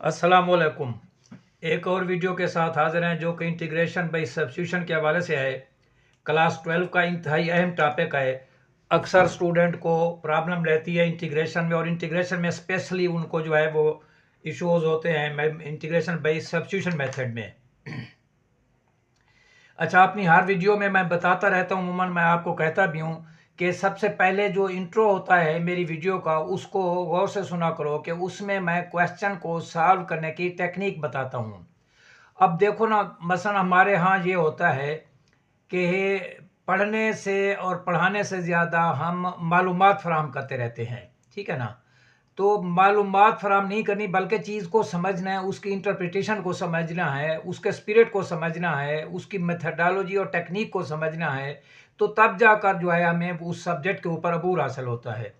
अस्सलामुअलैकुम। एक और वीडियो के साथ हाजिर हैं जो कि इंटीग्रेशन बाई सब्स्टिट्यूशन के हवाले से है। क्लास 12 का इंतहाई अहम टॉपिक है। अक्सर स्टूडेंट को प्रॉब्लम रहती है इंटीग्रेशन में, और इंटीग्रेशन में स्पेशली उनको जो है वो इश्यूज होते हैं इंटीग्रेशन बाई सब्स्टिट्यूशन मेथड में। अच्छा, अपनी हर वीडियो में मैं बताता रहता हूँ, उमूमन मैं आपको कहता भी हूँ कि सबसे पहले जो इंट्रो होता है मेरी वीडियो का उसको गौर से सुना करो कि उसमें मैं क्वेश्चन को सॉल्व करने की टेक्निक बताता हूँ। अब देखो ना, मसलन हमारे यहाँ ये होता है कि पढ़ने से और पढ़ाने से ज़्यादा हम मालूमात फराहम करते रहते हैं, ठीक है ना। तो मालूमात फराहम नहीं करनी, बल्कि चीज़ को समझना है, उसकी इंटरप्रिटेशन को समझना है, उसके स्पिरिट को समझना है, उसकी मेथडोलॉजी और टेक्निक को समझना है। तो तब जाकर जो है हमें उस सब्जेक्ट के ऊपर अबूर हासिल होता है।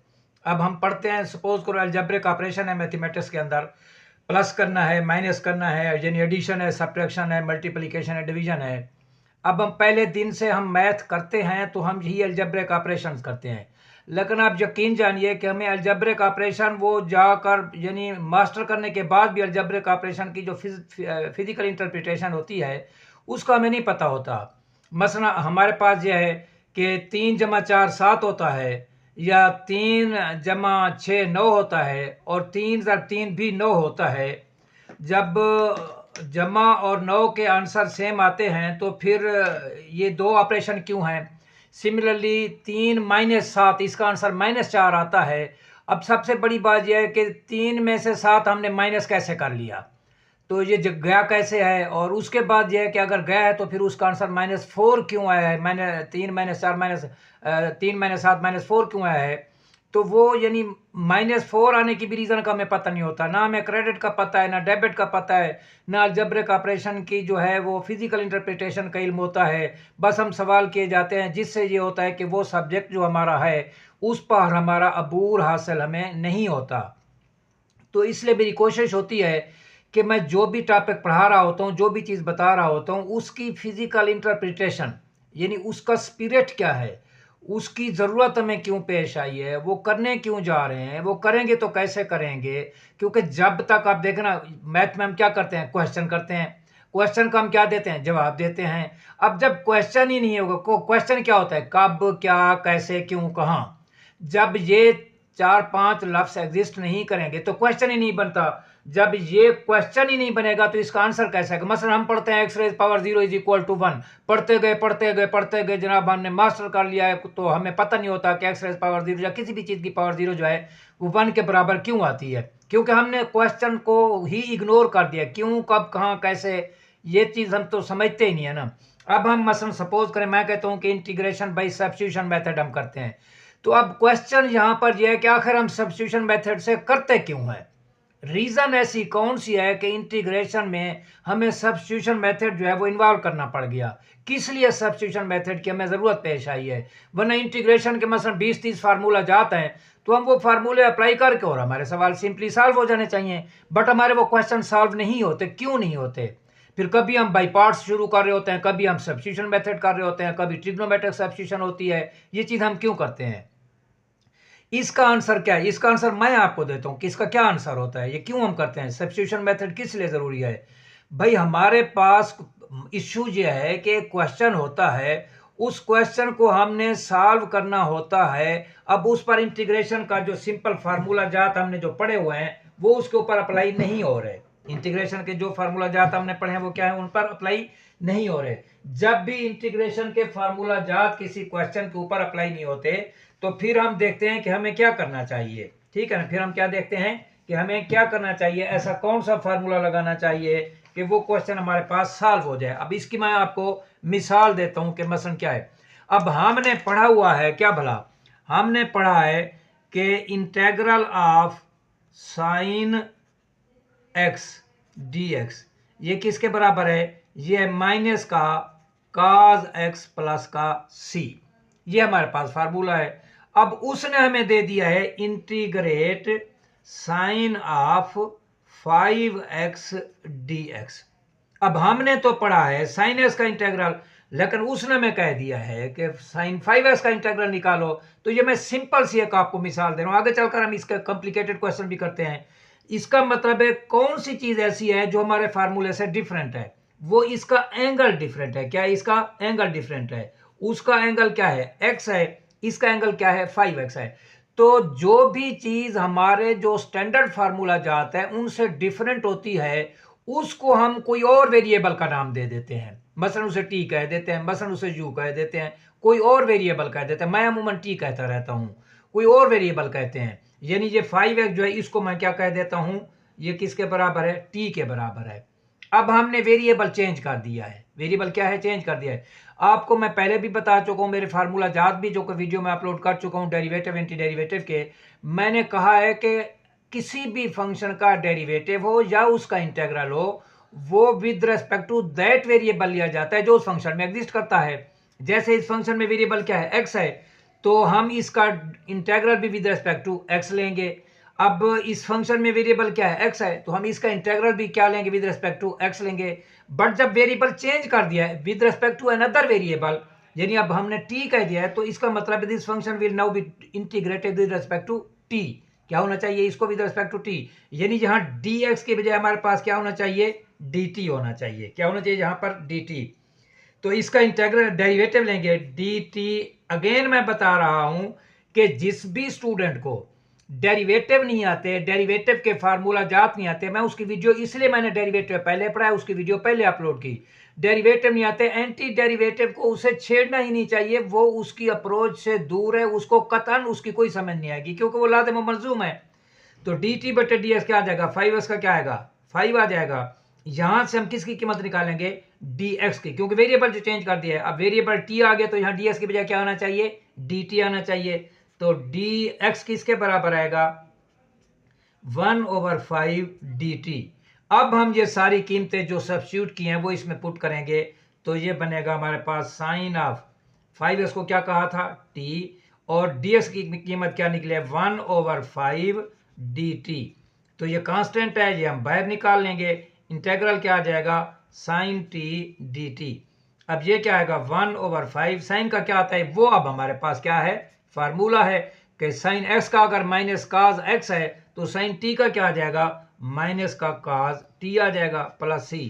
अब हम पढ़ते हैं, सपोज करो अलजेब्रिक ऑपरेशन है मैथमेटिक्स के अंदर, प्लस करना है, माइनस करना है, यानी एडिशन है, सब्ट्रैक्शन है, मल्टीप्लिकेशन है, डिवीजन है। अब हम पहले दिन से हम मैथ करते हैं तो हम यही अलजेब्रिक ऑपरेशन करते हैं। लेकिन आप यकीन जानिए कि हमें अलजेब्रिक ऑपरेशन वो जाकर यानी मास्टर करने के बाद भी अलजेब्रिक ऑपरेशन की जो फिजिकल इंटरप्रिटेशन होती है उसका हमें नहीं पता होता। मसला हमारे पास यह है कि 3 जमा 4 7 होता है, या 3 जमा 6 9 होता है, और 3 + 3 भी 9 होता है। जब जमा और 9 के आंसर सेम आते हैं तो फिर ये दो ऑपरेशन क्यों हैं। सिमिलरली 3 - 7, इसका आंसर -4 आता है। अब सबसे बड़ी बात यह है कि 3 में से 7 हमने माइनस कैसे कर लिया, तो ये गया कैसे है। और उसके बाद यह है कि अगर गया है तो फिर उसका आंसर -4 क्यों आया है, मैंने 3 - 4 3 - 7 -4 क्यों आया है। तो वो यानी -4 आने की भी रीज़न का हमें पता नहीं होता, ना हमें क्रेडिट का पता है, ना डेबिट का पता है, ना अलजेब्रिक ऑपरेशन की जो है वो फिजिकल इंटरप्रिटेशन का इल्म होता है। बस हम सवाल किए जाते हैं, जिससे ये होता है कि वो सब्जेक्ट जो हमारा है उस पर हमारा अबूर हासिल हमें नहीं होता। तो इसलिए मेरी कोशिश होती है कि मैं जो भी टॉपिक पढ़ा रहा होता हूँ, जो भी चीज़ बता रहा होता हूँ, उसकी फिजिकल इंटरप्रिटेशन यानी उसका स्पिरिट क्या है, उसकी ज़रूरत हमें क्यों पेश आई है, वो करने क्यों जा रहे हैं, वो करेंगे तो कैसे करेंगे। क्योंकि जब तक आप देखें ना, मैथ में हम क्या करते हैं, क्वेश्चन करते हैं, क्वेश्चन का हम क्या देते हैं, जवाब देते हैं। अब जब क्वेश्चन ही नहीं होगा, क्वेश्चन क्या होता है, कब, क्या, कैसे, क्यों, कहाँ। जब ये 4 5 लफ्ज़ एग्जिस्ट नहीं करेंगे तो क्वेश्चन ही नहीं बनता। जब ये क्वेश्चन ही नहीं बनेगा तो इसका आंसर कैसे आएगा। मसलन हम पढ़ते हैं x⁻⁴ = 1, पढ़ते गए पढ़ते गए पढ़ते गए, जनाब हमने मास्टर कर लिया है, तो हमें पता नहीं होता कि x⁻⁴ या किसी भी चीज़ की पावर 0 जो है वो 1 के बराबर क्यों आती है, क्योंकि हमने क्वेश्चन को ही इग्नोर कर दिया। क्यों, कब, कहाँ, कैसे, ये चीज़ हम तो समझते ही नहीं है ना। अब हम मसलन सपोज करें, मैं कहता हूँ कि इंटीग्रेशन बाई सब्स्टिट्यूशन मेथड हम करते हैं, तो अब क्वेश्चन यहाँ पर यह है कि आखिर हम सब्स्टिट्यूशन मेथड से करते क्यों है। रीज़न ऐसी कौन सी है कि इंटीग्रेशन में हमें सब्स्टिट्यूशन मेथड जो है वो इन्वॉल्व करना पड़ गया। किस लिए सब्स्टिट्यूशन मेथड की हमें ज़रूरत पेश आई है। वरना इंटीग्रेशन के मसलन 20 30 फार्मूला जाते हैं तो हम वो फार्मूले अप्लाई करके और हमारे सवाल सिंपली सॉल्व हो जाने चाहिए, बट हमारे वो क्वेश्चन सॉल्व नहीं होते। क्यों नहीं होते। फिर कभी हम बाई पार्ट्स शुरू कर रहे होते हैं, कभी हम सब्स्टिट्यूशन मेथड कर रहे होते हैं, कभी ट्रिग्नोमेट्रिक सब्स्टिट्यूशन होती है। ये चीज़ हम क्यों करते हैं, इसका आंसर क्या है, इसका आंसर मैं आपको देता हूं कि इसका क्या आंसर होता है, ये क्यों हम करते हैं, सब्स्टिट्यूशन मेथड किस लिए ज़रूरी है। भाई हमारे पास इश्यू ये है कि क्वेश्चन होता है, उस क्वेश्चन को हमने सॉल्व करना होता है। अब उस पर इंटीग्रेशन का जो सिंपल फार्मूला जात हमने जो पढ़े हुए हैं वो उसके ऊपर अप्लाई नहीं हो रहे। इंटीग्रेशन के जो फार्मूला जात हमने पढ़े हैं वो क्या है, उन पर अप्लाई नहीं हो रहे। जब भी इंटीग्रेशन के फार्मूला जात किसी क्वेश्चन के ऊपर अप्लाई नहीं होते तो फिर हम देखते हैं कि हमें क्या करना चाहिए, ठीक है ना। फिर हम क्या देखते हैं कि हमें क्या करना चाहिए, ऐसा कौन सा फार्मूला लगाना चाहिए कि वो क्वेश्चन हमारे पास सॉल्व हो जाए। अब इसकी मैं आपको मिसाल देता हूं कि मसलन क्या है। अब हमने पढ़ा हुआ है क्या भला, हमने पढ़ा है कि integral of sine x dx ये किसके बराबर है, ये माइनस का cos x प्लस का c, ये हमारे पास फार्मूला है। अब उसने हमें दे दिया है integrate sine of 5x dx। अब हमने तो पढ़ा है साइन एक्स का इंटीग्रल, लेकिन उसने हमें कह दिया है कि साइन 5x का इंटीग्रल निकालो। तो ये मैं सिंपल सी एक आपको मिसाल दे रहा हूं, आगे चलकर हम इसका कॉम्प्लिकेटेड क्वेश्चन भी करते हैं। इसका मतलब है कौन सी चीज ऐसी है जो हमारे फार्मूले से डिफरेंट है, वो इसका एंगल डिफरेंट है। क्या है? इसका एंगल डिफरेंट है। उसका एंगल क्या है? x है, इसका एंगल क्या है? 5x है। तो जो भी चीज हमारे जो स्टैंडर्ड फार्मूला जाता है उनसे डिफरेंट होती है, उसको हम कोई और वेरिएबल का नाम दे देते हैं। मसलन उसे t कह देते हैं, मसलन उसे u कह देते हैं, कोई और वेरिएबल कह देते हैं। मैं अमूमन t कहता रहता हूं, कोई और वेरिएबल कहते हैं। यानी ये 5x जो है इसको मैं क्या कह देता हूं, ये किसके बराबर है? t के बराबर है। अब हमने वेरिएबल चेंज कर दिया है। वेरिएबल क्या है? चेंज कर दिया है। आपको मैं पहले भी बता चुका हूं, मेरे फार्मूला जात भी जो वीडियो में अपलोड कर चुका हूं डेरिवेटिव एंटी डेरिवेटिव के, मैंने कहा है कि किसी भी फंक्शन का डेरिवेटिव हो या उसका इंटीग्रल हो, वो with respect to that variable लिया जाता है जो उस फंक्शन में एग्जिस्ट करता है। जैसे इस फंक्शन में वेरिएबल क्या है? x है, तो हम इसका इंटीग्रल भी विद रेस्पेक्ट टू x लेंगे। अब इस फंक्शन में वेरिएबल क्या है? x है, तो हम इसका इंटीग्रल भी क्या लेंगे? विद रेस्पेक्ट टू x लेंगे। बट जब वेरिएबल चेंज कर दिया है with respect to another variable, यानी अब हमने t कह दिया है, तो इसका मतलब है this function will now be integrated with respect to t। क्या होना चाहिए? इसको विद रेस्पेक्ट टू t। यानी जहां dx के बजाय हमारे पास क्या होना चाहिए? dt होना चाहिए। क्या होना चाहिए यहां पर? dt। तो इसका इंटीग्रल डेरिवेटिव लेंगे dt। अगेन मैं बता रहा हूं कि जिस भी स्टूडेंट को डेरिवेटिव नहीं आते, डेरिवेटिव के फार्मूला जात नहीं आते, मैं उसकी वीडियो इसलिए मैंने डेरिवेटिव पहले पढ़ाया, उसकी वीडियो पहले अपलोड की। डेरिवेटिव नहीं आते, एंटी डेरिवेटिव को उसे छेड़ना ही नहीं चाहिए। वो उसकी अप्रोच से दूर है, उसको कतन उसकी कोई समझ नहीं आएगी, क्योंकि वो लाज़िम व मलज़ूम है। तो डी टी बटे डी एस क्या आ जाएगा? 5x का क्या आएगा? 5 आ जाएगा। यहां से हम किसकी कीमत निकालेंगे? dx की, क्योंकि वेरिएबल जो चेंज कर दिया है। अब वेरिएबल t आ गया, तो यहां ds की बजाय क्या आना चाहिए? dt आना चाहिए। तो dx किसके बराबर आएगा? 1/5 dt। अब हम ये सारी कीमतें जो सब्स्टिट्यूट की हैं वो इसमें पुट करेंगे, तो ये बनेगा हमारे पास साइन ऑफ 5x को क्या कहा था? t, और ds की कीमत क्या निकले? 1/5 dt। तो ये कांस्टेंट है, ये हम बाहर निकाल लेंगे। इंटीग्रल क्या आ जाएगा? Sine t dt। अब ये क्या आएगा? 1/5। साइन का क्या आता है वो अब हमारे पास क्या है? फार्मूला है कि साइन x का अगर माइनस काज x है, तो साइन t का क्या आ जाएगा? माइनस का काज t आ जाएगा प्लस c।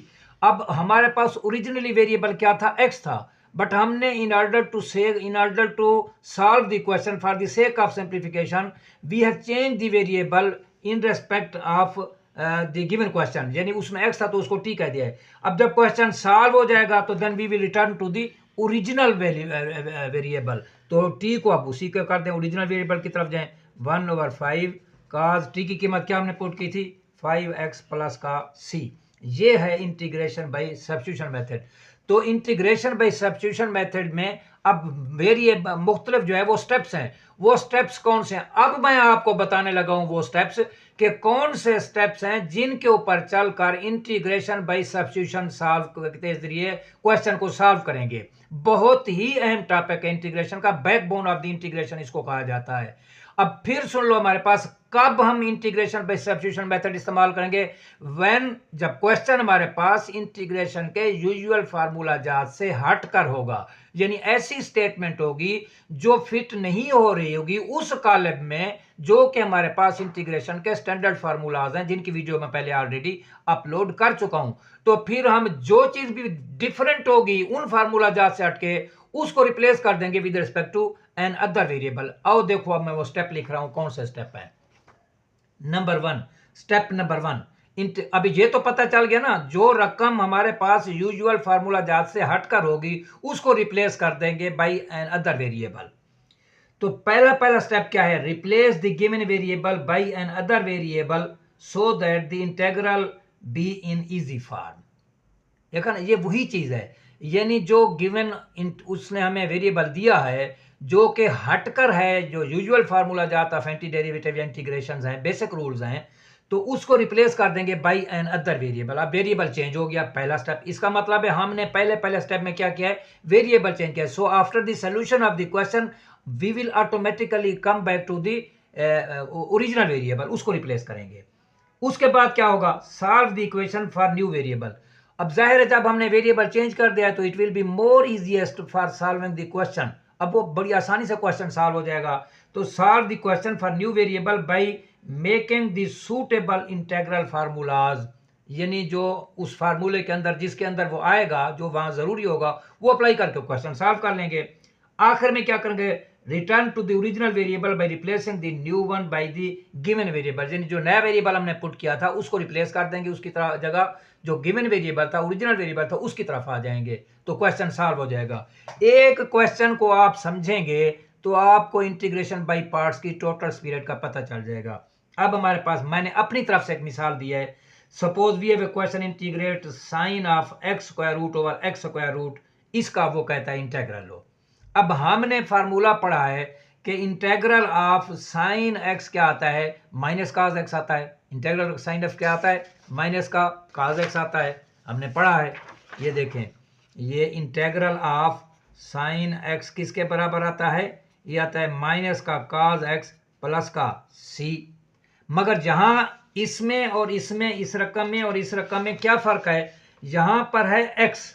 अब हमारे पास ओरिजिनली वेरिएबल क्या था? x था। बट हमने in order to solve the question for the sake of simplification, we have change the variable in respect of the given question. यानी उसमें x था तो उसको t कह दिया है। अब जब क्वेश्चन सॉल्व हो जाएगा तो then we will return to the original variable. तो t को आप उसी को कर दें, ओरिजिनल वेरिएबल की तरफ जाएं। 1/5 काज t की कीमत क्या हमने पुट की थी? 5x प्लस का c। ये है इंटीग्रेशन बाय सब्स्टिट्यूशन मेथड। तो इंटीग्रेशन बाय सब्स्टिट्यूशन मेथड में अब वेरिएबल मुख्तलिफ जो है वो स्टेप्स हैं। वो स्टेप्स कौन से हैं? अब मैं आपको बताने लगा हूं वो स्टेप्स, कि कौन से स्टेप्स हैं जिनके ऊपर चलकर इंटीग्रेशन बाय सब्स्टिट्यूशन सॉल्व के जरिए क्वेश्चन को सॉल्व करेंगे। बहुत ही अहम टॉपिक है इंटीग्रेशन का, बैकबोन ऑफ द इंटीग्रेशन इसको कहा जाता है। अब फिर सुन लो हमारे पास कब हम इंटीग्रेशन बाय सब्स्टिट्यूशन मेथड इस्तेमाल करेंगे? व्हेन, जब क्वेश्चन हमारे पास इंटीग्रेशन के यूजुअल फार्मूला जात से हटकर होगा। यानी ऐसी स्टेटमेंट होगी जो फिट नहीं हो रही होगी उस कॉलम में जो कि हमारे पास इंटीग्रेशन के स्टैंडर्ड फार्मूलाज हैं, जिनकी वीडियो मैं पहले ऑलरेडी अपलोड कर चुका हूं। तो फिर हम जो चीज भी डिफरेंट होगी उन फार्मूला जात से हटके उसको रिप्लेस कर देंगे with respect to another variable. आओ देखो, अब मैं वो स्टेप लिख रहा हूं, कौन सा स्टेप है? Number 1, step number 1। अभी ये तो पता चल गया ना, जो रकम हमारे पास यूजुअल फार्मूला जात से हटकर होगी उसको रिप्लेस कर देंगे बाय एन अदर वेरिएबल। तो पहला स्टेप क्या है? Replace the given variable by another variable so that the integral be in easy form. देखा ना, ये वही चीज है। यानी जो गिवन उसने हमें वेरिएबल दिया है जो कि हटकर है, जो यूजुअल फार्मूला जाता है एंटी डेरिवेटिव या इंटीग्रेशंस हैं, बेसिक रूल्स हैं, तो उसको रिप्लेस कर देंगे बाय एन अदर वेरिएबल। अब वेरिएबल चेंज हो गया, पहला स्टेप। इसका मतलब है हमने पहले स्टेप में क्या किया है? वेरिएबल चेंज किया है। So after the solution of the question we will automatically come back to the original variable, उसको रिप्लेस करेंगे। उसके बाद क्या होगा? Solve the equation for new variable. अब जाहिर है जब हमने वेरिएबल चेंज कर दिया तो it will be more easiest for solving the question. अब वो बड़ी आसानी से क्वेश्चन सॉल्व हो जाएगा। तो solve the question for new variable by making the suitable integral formulas, यानी जो उस फार्मूले के अंदर, जिसके अंदर वो आएगा, जो वहां जरूरी होगा, वो अप्लाई करके क्वेश्चन सॉल्व कर लेंगे। आखिर में क्या करेंगे, return to the original variable by replacing the new one by the given variable, यानी जो नया वेरिएबल हमने पुट किया था उसको रिप्लेस कर देंगे, उसकी तरह जगह जो गिवन वेरिएबल था, ओरिजिनल वेरिएबल था, उसकी तरफ आ जाएंगे, तो क्वेश्चन सॉल्व हो जाएगा। एक क्वेश्चन को आप समझेंगे तो आपको इंटीग्रेशन बाय पार्ट्स की टोटल स्पीड का पता चल जाएगा। अब हमारे पास, मैंने अपनी तरफ से एक मिसाल दिया है। Suppose we have a question integrate sine of x square root over x square root, इसका वो कहता है इंटेग्रल लो। अब हमने फार्मूला पढ़ा है कि इंटेग्रल ऑफ साइन एक्स क्या आता है, माइनस काज एक्स आता है। इंटेग्रल साइन एक्स क्या आता है, माइनस का काज एक्स आता है, हमने पढ़ा है। ये देखें, ये इंटेग्रल ऑफ साइन एक्स किसके बराबर आता है, ये आता है माइनस का काज एक्स प्लस का सी। मगर जहां इसमें और इसमें, इस रकम में और इस रकम में क्या फर्क है, यहां पर है एक्स,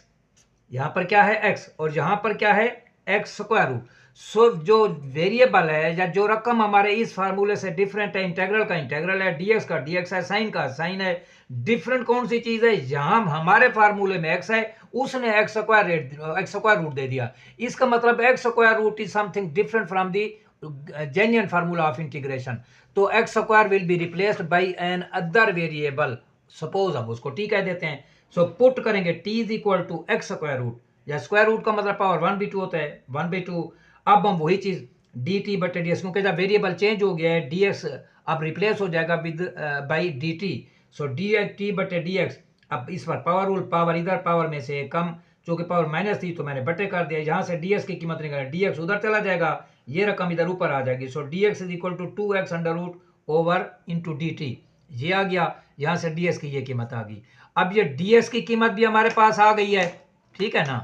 यहां पर क्या है एक्स, और यहां पर क्या है एक्स स्क्वायर रूट। सो जो वेरिएबल है या जो रकम हमारे इस फार्मूले से डिफरेंट है, इंटेग्रल का इंटेग्रल है, डीएक्स का डीएक्स है, साइन का साइन है। डिफरेंट कौन सी चीज है, यहां हमारे फार्मूले में एक्स है, उसने एक्स स्क्वायर रूट दे दिया। इसका मतलब x square root is something different from the genuine formula of integration. तो x square will be replaced by another variable, suppose हम उसको टी कह देते हैं। सो पुट करेंगे T is equal to x square root, या square root का मतलब पावर 1/2 होता है, 1/2। अब हम वही चीज डी टी बटे डी एक्स, क्योंकि जब वेरिएबल चेंज हो गया है, डी एक्स अब रिप्लेस हो जाएगा with by D t. So D T बटे डी एक्स, अब इस पर पावर रूल, पावर इधर पावर में से कम, जो कि पावर माइनस थी तो मैंने बटे कर दिया। यहाँ से डी एक्स की कीमत निकालें, डी एक्स उधर चला जाएगा, ये रकम इधर ऊपर आ जाएगी। So d x is equal to 2x under root over into d t, ये आ गया। यहाँ से डी एक्स की ये कीमत आ गई। अब ये डी एक्स की कीमत भी हमारे पास आ गई है, ठीक है ना।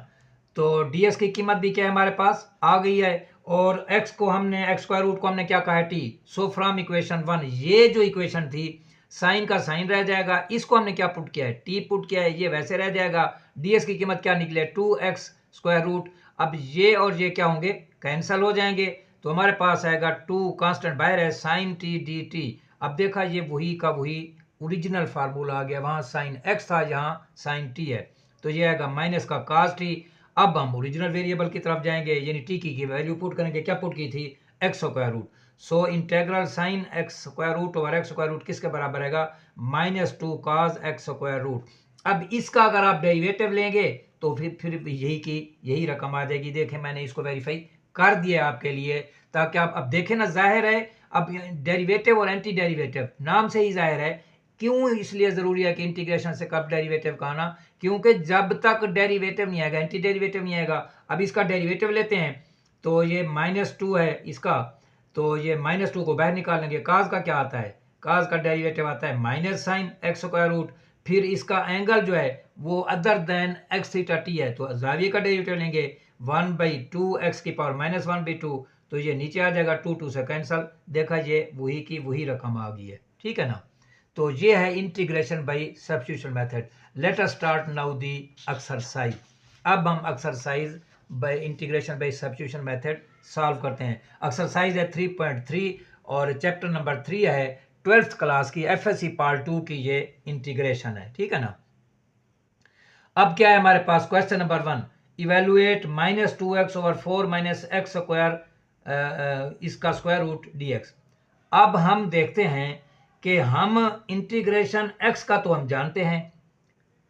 तो ds की कीमत भी क्या है, हमारे पास आ गई है। और x को हमने, x स्क्वायर रूट को हमने क्या कहा है, t। सो फ्रॉम इक्वेशन 1, ये जो इक्वेशन थी, साइन का साइन रह जाएगा, इसको हमने क्या पुट किया है, t पुट किया है, ये वैसे रह जाएगा। ds की कीमत क्या निकले, 2x स्क्वायर रूट। अब ये और ये क्या होंगे, कैंसल हो जाएंगे, तो हमारे पास आएगा 2 कांस्टेंट बाहर है, साइन t dt। अब देखा, ये वही का वही ओरिजिनल फार्मूला आ गया, वहां साइन x था, यहाँ साइन t है, तो ये आएगा माइनस का cos t। अब हम ओरिजिनल वेरिएबल की तरफ जाएंगे, यानी टी की वैल्यू पुट करेंगे, क्या पुट की थी, x square root. So integral sine x square root over x square root किसके बराबर रहेगा, -2 cos एक्स स्क्वायर रूट। अब इसका अगर आप डेरिवेटिव लेंगे तो फिर यही रकम आ जाएगी। देखें, मैंने इसको वेरीफाई कर दिया आपके लिए, ताकि आप अब देखें ना, जाहिर है अब डेरिवेटिव और एंटी डेरिवेटिव नाम से ही जाहिर है। क्यों इसलिए जरूरी है कि इंटीग्रेशन से कब डेरिवेटिव का आना, क्योंकि जब तक डेरिवेटिव नहीं आएगा, एंटी डेरिवेटिव नहीं आएगा। अब इसका डेरिवेटिव लेते हैं, तो ये -2 है इसका, तो ये -2 को बाहर निकाल लेंगे। काज का क्या आता है, काज का डेरिवेटिव आता है minus sine x square root, फिर इसका एंगल जो है वो other than x theta t है, तो जाविये का डेरिवेटिव लेंगे 1/2 एक्स की पावर -1/2, तो ये नीचे आ जाएगा, 2 से कैंसल। देखा, ये वही की वही रकम आ गई है, ठीक है ना। तो ये है integration by substitution method. Let us start now the exercise. अब हम exercise by integration by substitution method solve करते हैं। एक्सरसाइज है 3.3 और चैप्टर नंबर 3 है 12th क्लास की एफएससी पार्ट 2 की, ये इंटीग्रेशन है, ठीक है ना। अब क्या है हमारे पास, question number 1, evaluate -2x over 4 -x square इसका स्क्वायर रूट dx। अब हम देखते हैं कि हम इंटीग्रेशन x का तो हम जानते हैं,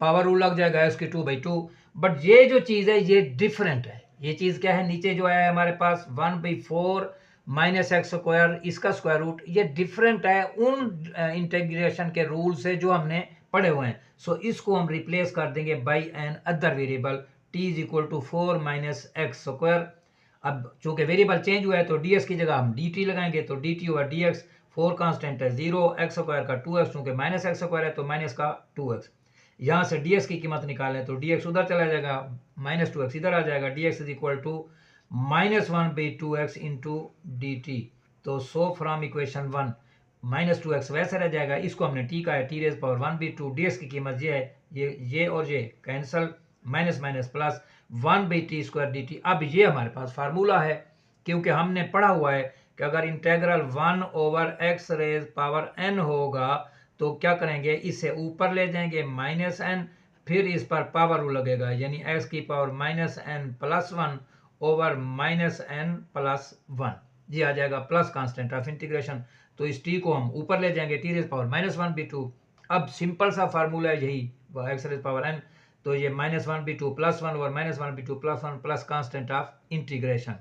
पावर रूल लग जाएगा x की 2/2, बट ये जो चीज़ है ये डिफरेंट है। ये चीज़ क्या है, नीचे जो है हमारे पास 1/4 -x स्क्वायर इसका स्क्वायर रूट, ये डिफरेंट है उन इंटीग्रेशन के रूल से जो हमने पढ़े हुए हैं। सो इसको हम रिप्लेस कर देंगे by another variable, t is equal to 4 -x square. अब चूंकि वेरिएबल चेंज हुआ है तो ds की जगह हम dt लगाएंगे, तो dt ओवर dx, 4 कांस्टेंट है 0, एक्स स्क्वायर का 2x, चूंकि -x स्क्वायर है तो माइनस का 2x। यहाँ से ds की कीमत निकालें तो dx उधर चला जाएगा, -2x इधर आ जाएगा, dx is equal to -1/2x into dt। तो सो फ्रॉम इक्वेशन 1 -2x वैसे रह जाएगा, इसको हमने t का है, t रेज पावर 1/2, ds की कीमत ये है, ये और ये cancel, minus minus plus 1/t square dt। अब ये हमारे पास फार्मूला है, क्योंकि हमने पढ़ा हुआ है कि अगर इंटेग्रल 1/x⁻n होगा तो क्या करेंगे, इसे ऊपर ले जाएंगे -n, फिर इस पर पावर रूल लगेगा, यानी x की पावर -n+1/-n+1, ये आ जाएगा प्लस कांस्टेंट ऑफ इंटीग्रेशन। तो इस t को हम ऊपर ले जाएंगे t⁻⁻1/2। अब सिंपल सा फार्मूला है यही x⁻n, तो ये -1/2 +1 और -1/2 +1 प्लस कांस्टेंट ऑफ इंटीग्रेशन।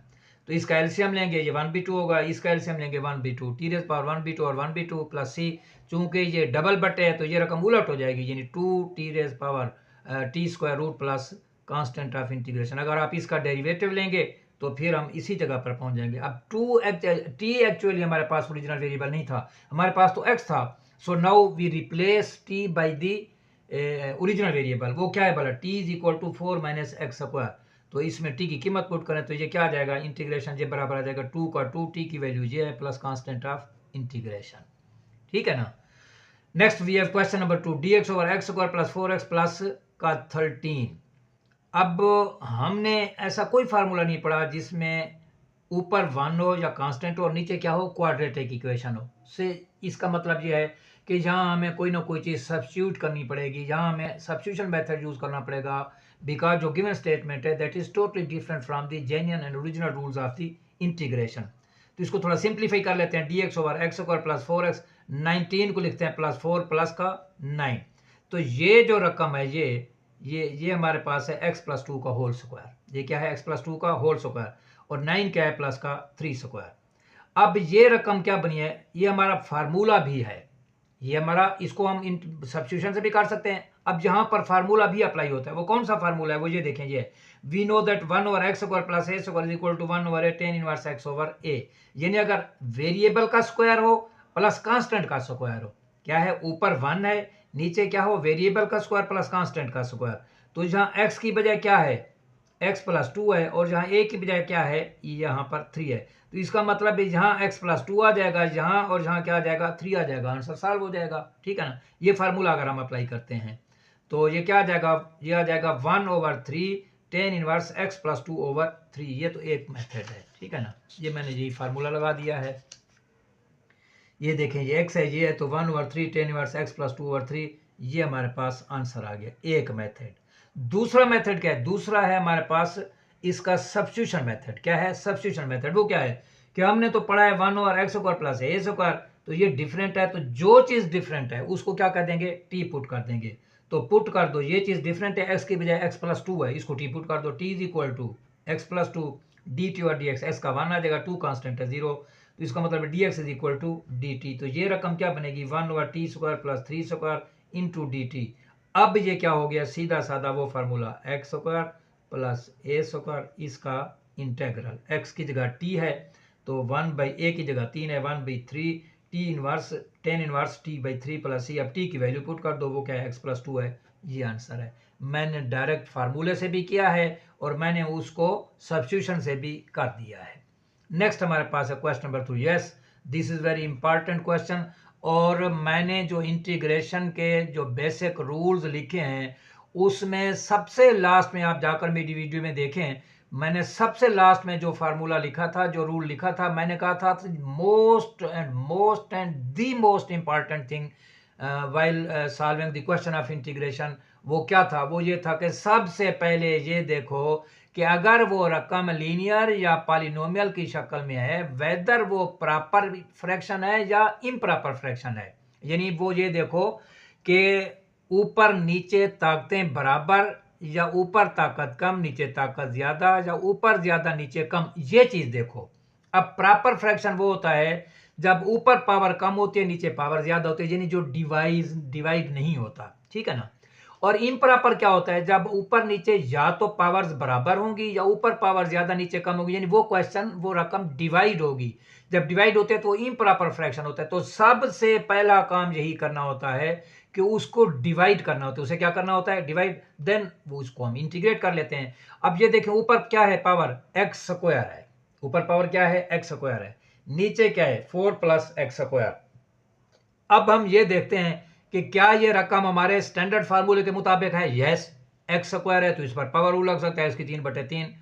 तो इसका एलसीएम लेंगे, ये 1/2 होगा, इसका एलसीएम लेंगे 1/2, t⁻1/2 और 1/2 प्लस c, चूंकि ये डबल बटे है तो ये रकम उलट हो जाएगी, यानी 2t² plus constant of integration. अगर आप इसका डेरिवेटिव लेंगे तो फिर हम इसी जगह पर पहुंच जाएंगे। अब t एक्चुअली हमारे पास ओरिजिनल वेरिएबल नहीं था, हमारे पास तो x था, so now we replace t by the original variable. वो क्या है बोला, t = 4 - x²। तो इसमें t की कीमत पुट करें तो ये क्या आ जाएगा, इंटीग्रेशन ये बराबर आ जाएगा 2 का 2, t की वैल्यू ये है प्लस कांस्टेंट ऑफ इंटीग्रेशन। ठीक है ना। Next we have question number 2, dx/x² + 4x plus का 13। अब हमने ऐसा कोई फार्मूला नहीं पढ़ा जिसमें ऊपर 1 हो या कांस्टेंट हो और नीचे क्या हो, क्वाड्रेटिक इक्वेशन हो। से इसका मतलब ये है कि यहाँ हमें कोई ना कोई चीज़ सब्स्टिट्यूट करनी पड़ेगी, यहाँ हमें सब्स्टिट्यूशन मेथड यूज करना पड़ेगा, बिकॉज जो गिवन स्टेटमेंट है that is totally different from the genuine and original rules of the integration. तो इसको थोड़ा सिंप्लीफाई कर लेते हैं, dx/x² + 4x, 19 को लिखते हैं +4 प्लस का 9। तो ये जो रकम है ये हमारे पास है x+2 का होल स्क्वायर। ये क्या है, x+2 का होल स्क्वायर, और 9 क्या है, प्लस का 3 स्क्वायर। अब ये रकम क्या बनी है, ये हमारा फार्मूला भी है, ये हमारा, इसको हम सब्स्टिट्यूशन से भी कर सकते हैं। अब यहाँ पर फार्मूला भी अप्लाई होता है, वो कौन सा फार्मूला है, वो ये देखें, ये we know that 1/x² + a² = 1/a tan 1x/a। यानी अगर वेरिएबल का स्क्वायर हो प्लस कांस्टेंट का स्क्वायर हो, क्या है, ऊपर 1 है, नीचे क्या हो, वेरिएबल का स्क्वायर प्लस कांस्टेंट का स्क्वायर। तो जहाँ x की बजाय क्या है, x+2 है, और जहाँ a की बजाय क्या है, यहाँ पर 3 है। तो इसका मतलब है यहाँ x+2 आ जाएगा यहाँ, और यहाँ क्या आ जाएगा, 3 आ जाएगा, आंसर सॉल्व हो जाएगा। ठीक है ना। ये फार्मूला अगर हम अप्लाई करते हैं तो ये क्या आ जाएगा, ये आ जाएगा 1/3 tan 1x+2/3। ये तो एक मेथड है। ठीक है ना, ये मैंने यही फार्मूला लगा दिया है। ये देखें, ये x है, ये है, तो 1/3 tan 1x+2/3, ये हमारे पास आंसर आ गया, एक मेथड। दूसरा मेथड क्या है, दूसरा है हमारे पास इसका सब्स्टिट्यूशन मेथड। क्या है सब्स्टिट्यूशन मेथड, वो क्या है कि हमने तो पढ़ा है 1/x² + a², तो ये डिफरेंट है, तो जो चीज डिफरेंट है उसको क्या कर देंगे, t पुट कर देंगे। तो पुट कर दो, ये चीज डिफरेंट है, x की बजाय x+2 है, इसको t पुट कर दो, t = x+2 dt और dx, x का 1 आ जाएगा, 2 कांस्टेंट है 0, तो इसका मतलब dx = dt। तो ये रकम क्या बनेगी, 1/t² + 3² इंटू dt। अब ये क्या हो गया, सीधा साधा वो फार्मूला x² + a², इसका इंटेग्रल, x की जगह t है तो 1/a की जगह 3 है, 1/3 t inverse tan 1t/3 plus c। अब t की वैल्यू पुट कर दो, वो क्या है, x+2 है, ये आंसर है। मैंने डायरेक्ट फार्मूले से भी किया है और मैंने उसको सब्स्टिट्यूशन से भी कर दिया है। नेक्स्ट हमारे पास है question number 3। Yes, this is very important question, और मैंने जो इंटीग्रेशन के जो बेसिक रूल्स लिखे हैं उसमें सबसे लास्ट में, आप जाकर मेरी वीडियो में देखें, मैंने सबसे लास्ट में जो फार्मूला लिखा था, जो रूल लिखा था, मैंने कहा था most and the most important thing while solving the question of integration, वो क्या था, वो ये था कि सबसे पहले ये देखो कि अगर वो रकम लीनियर या पॉलिनोमियल की शक्ल में है, वेदर वो प्रॉपर फ्रैक्शन है या इम्प्रॉपर फ्रैक्शन है। यानी वो ये देखो कि ऊपर नीचे ताकतें बराबर, या ऊपर ताकत कम नीचे ताकत ज्यादा, या ऊपर ज्यादा नीचे कम, ये चीज देखो। अब प्रॉपर फ्रैक्शन वो होता है जब ऊपर पावर कम होती है नीचे पावर ज्यादा होती है, यानी जो डिवाइड नहीं होता। ठीक है ना। और इम्प्रॉपर क्या होता है, जब ऊपर नीचे या तो पावर्स बराबर होंगी या ऊपर पावर ज्यादा नीचे कम होगी, यानी वो क्वेश्चन, वो रकम डिवाइड होगी। जब डिवाइड होते हैं तो इम्प्रॉपर फ्रैक्शन होता है। तो सबसे पहला काम यही करना होता है कि उसको डिवाइड करना होता है। उसे क्या करना होता है, डिवाइड, देन वो उसको हम इंटीग्रेट कर लेते हैं। अब ये देखें, ऊपर क्या है, पावर x² है, ऊपर पावर क्या है, x² है, नीचे क्या है, 4 + x²। अब हम ये देखते हैं कि क्या ये रकम हमारे स्टैंडर्ड फार्मूले के मुताबिक है। यस, x² है तो इस पर पावर रूल लग सकता है, इसकी 3/3।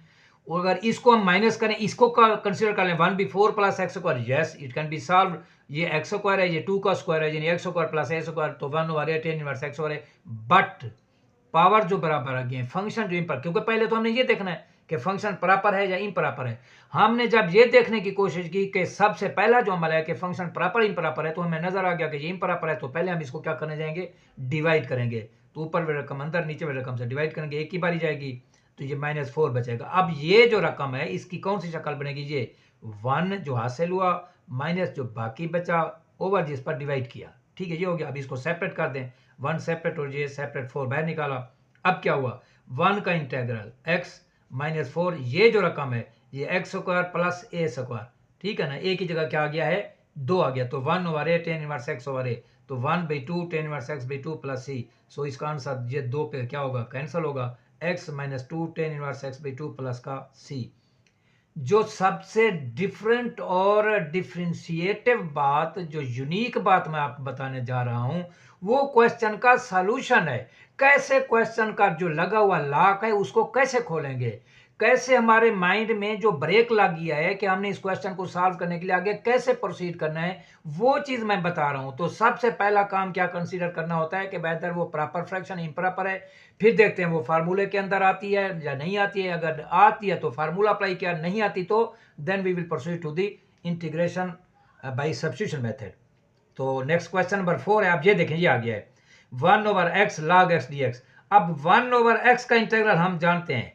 और अगर इसको हम माइनस करें, इसको कंसिडर कर लें 1/4 plus x square, yes it can be solve. ये एक्स स्क्वायर है, ये 2 का स्क्वायर है, यानी एक्स स्क्वायर प्लस ए स्क्वायर, तो 1/8 tan इनवर्स एक्स स्क्वायर है। बट पावर जो बराबर आ गई है, फंक्शन जो इम्प्रॉपर, क्योंकि पहले तो हमने ये देखना है कि फंक्शन प्रॉपर है या इम्प्रॉपर है। हमने जब ये देखने की कोशिश की कि सबसे पहला जो अमल है कि फंक्शन प्रॉपर इम्प्रॉपर है, तो हमें नजर आ गया कि ये इम्प्रॉपर है, तो पहले हम इसको क्या करने जाएंगे, डिवाइड करेंगे। तो ऊपर वाली रकम अंदर, नीचे वाली रकम से डिवाइड करेंगे, एक ही बारी जाएगी, तो ये -4 बचेगा। अब ये जो रकम है इसकी कौन सी शक्ल बनेगी, ये 1 जो हासिल हुआ माइनस जो बाकी बचा ओवर जिस पर डिवाइड किया, ठीक है, ये हो गया। अब इसको सेपरेट कर दें, 1 सेपरेट और ये सेपरेट, 4 बाहर निकाला। अब क्या हुआ, 1 का इंटेग्रल x -4, ये जो रकम है ये एक्स स्क्वायर प्लस ए स्क्वायर, ठीक है ना, ए की जगह क्या आ गया है, 2 आ गया, तो 1/8 tan इनवर्स x/a, तो 1/2 tan inverse x/2 plus c। सो इसका आंसर ये 2 पे क्या होगा, कैंसिल होगा, x -2 tan inverse x/2 plus का c। जो सबसे डिफरेंट और डिफ्रेंशिएटिव बात, जो यूनिक बात मैं आपको बताने जा रहा हूं, वो क्वेश्चन का सॉल्यूशन है। कैसे क्वेश्चन का जो लगा हुआ लॉक है उसको कैसे खोलेंगे, कैसे हमारे माइंड में जो ब्रेक लग गया है कि हमने इस क्वेश्चन को सॉल्व करने के लिए आगे कैसे प्रोसीड करना है, वो चीज मैं बता रहा हूं। तो सबसे पहला काम क्या कंसीडर करना होता है कि बेहतर वो प्रॉपर फ्रैक्शन इम्प्रॉपर है, फिर देखते हैं वो फार्मूले के अंदर आती है या नहीं आती है। अगर आती है तो फार्मूला अप्लाई किया, नहीं आती तो then we will proceed to the integration by substitution method. तो नेक्स्ट क्वेश्चन नंबर 4 है, आप ये देखें, ये आ गया है 1/x log x dx। अब 1/x का इंटीग्रल हम जानते हैं,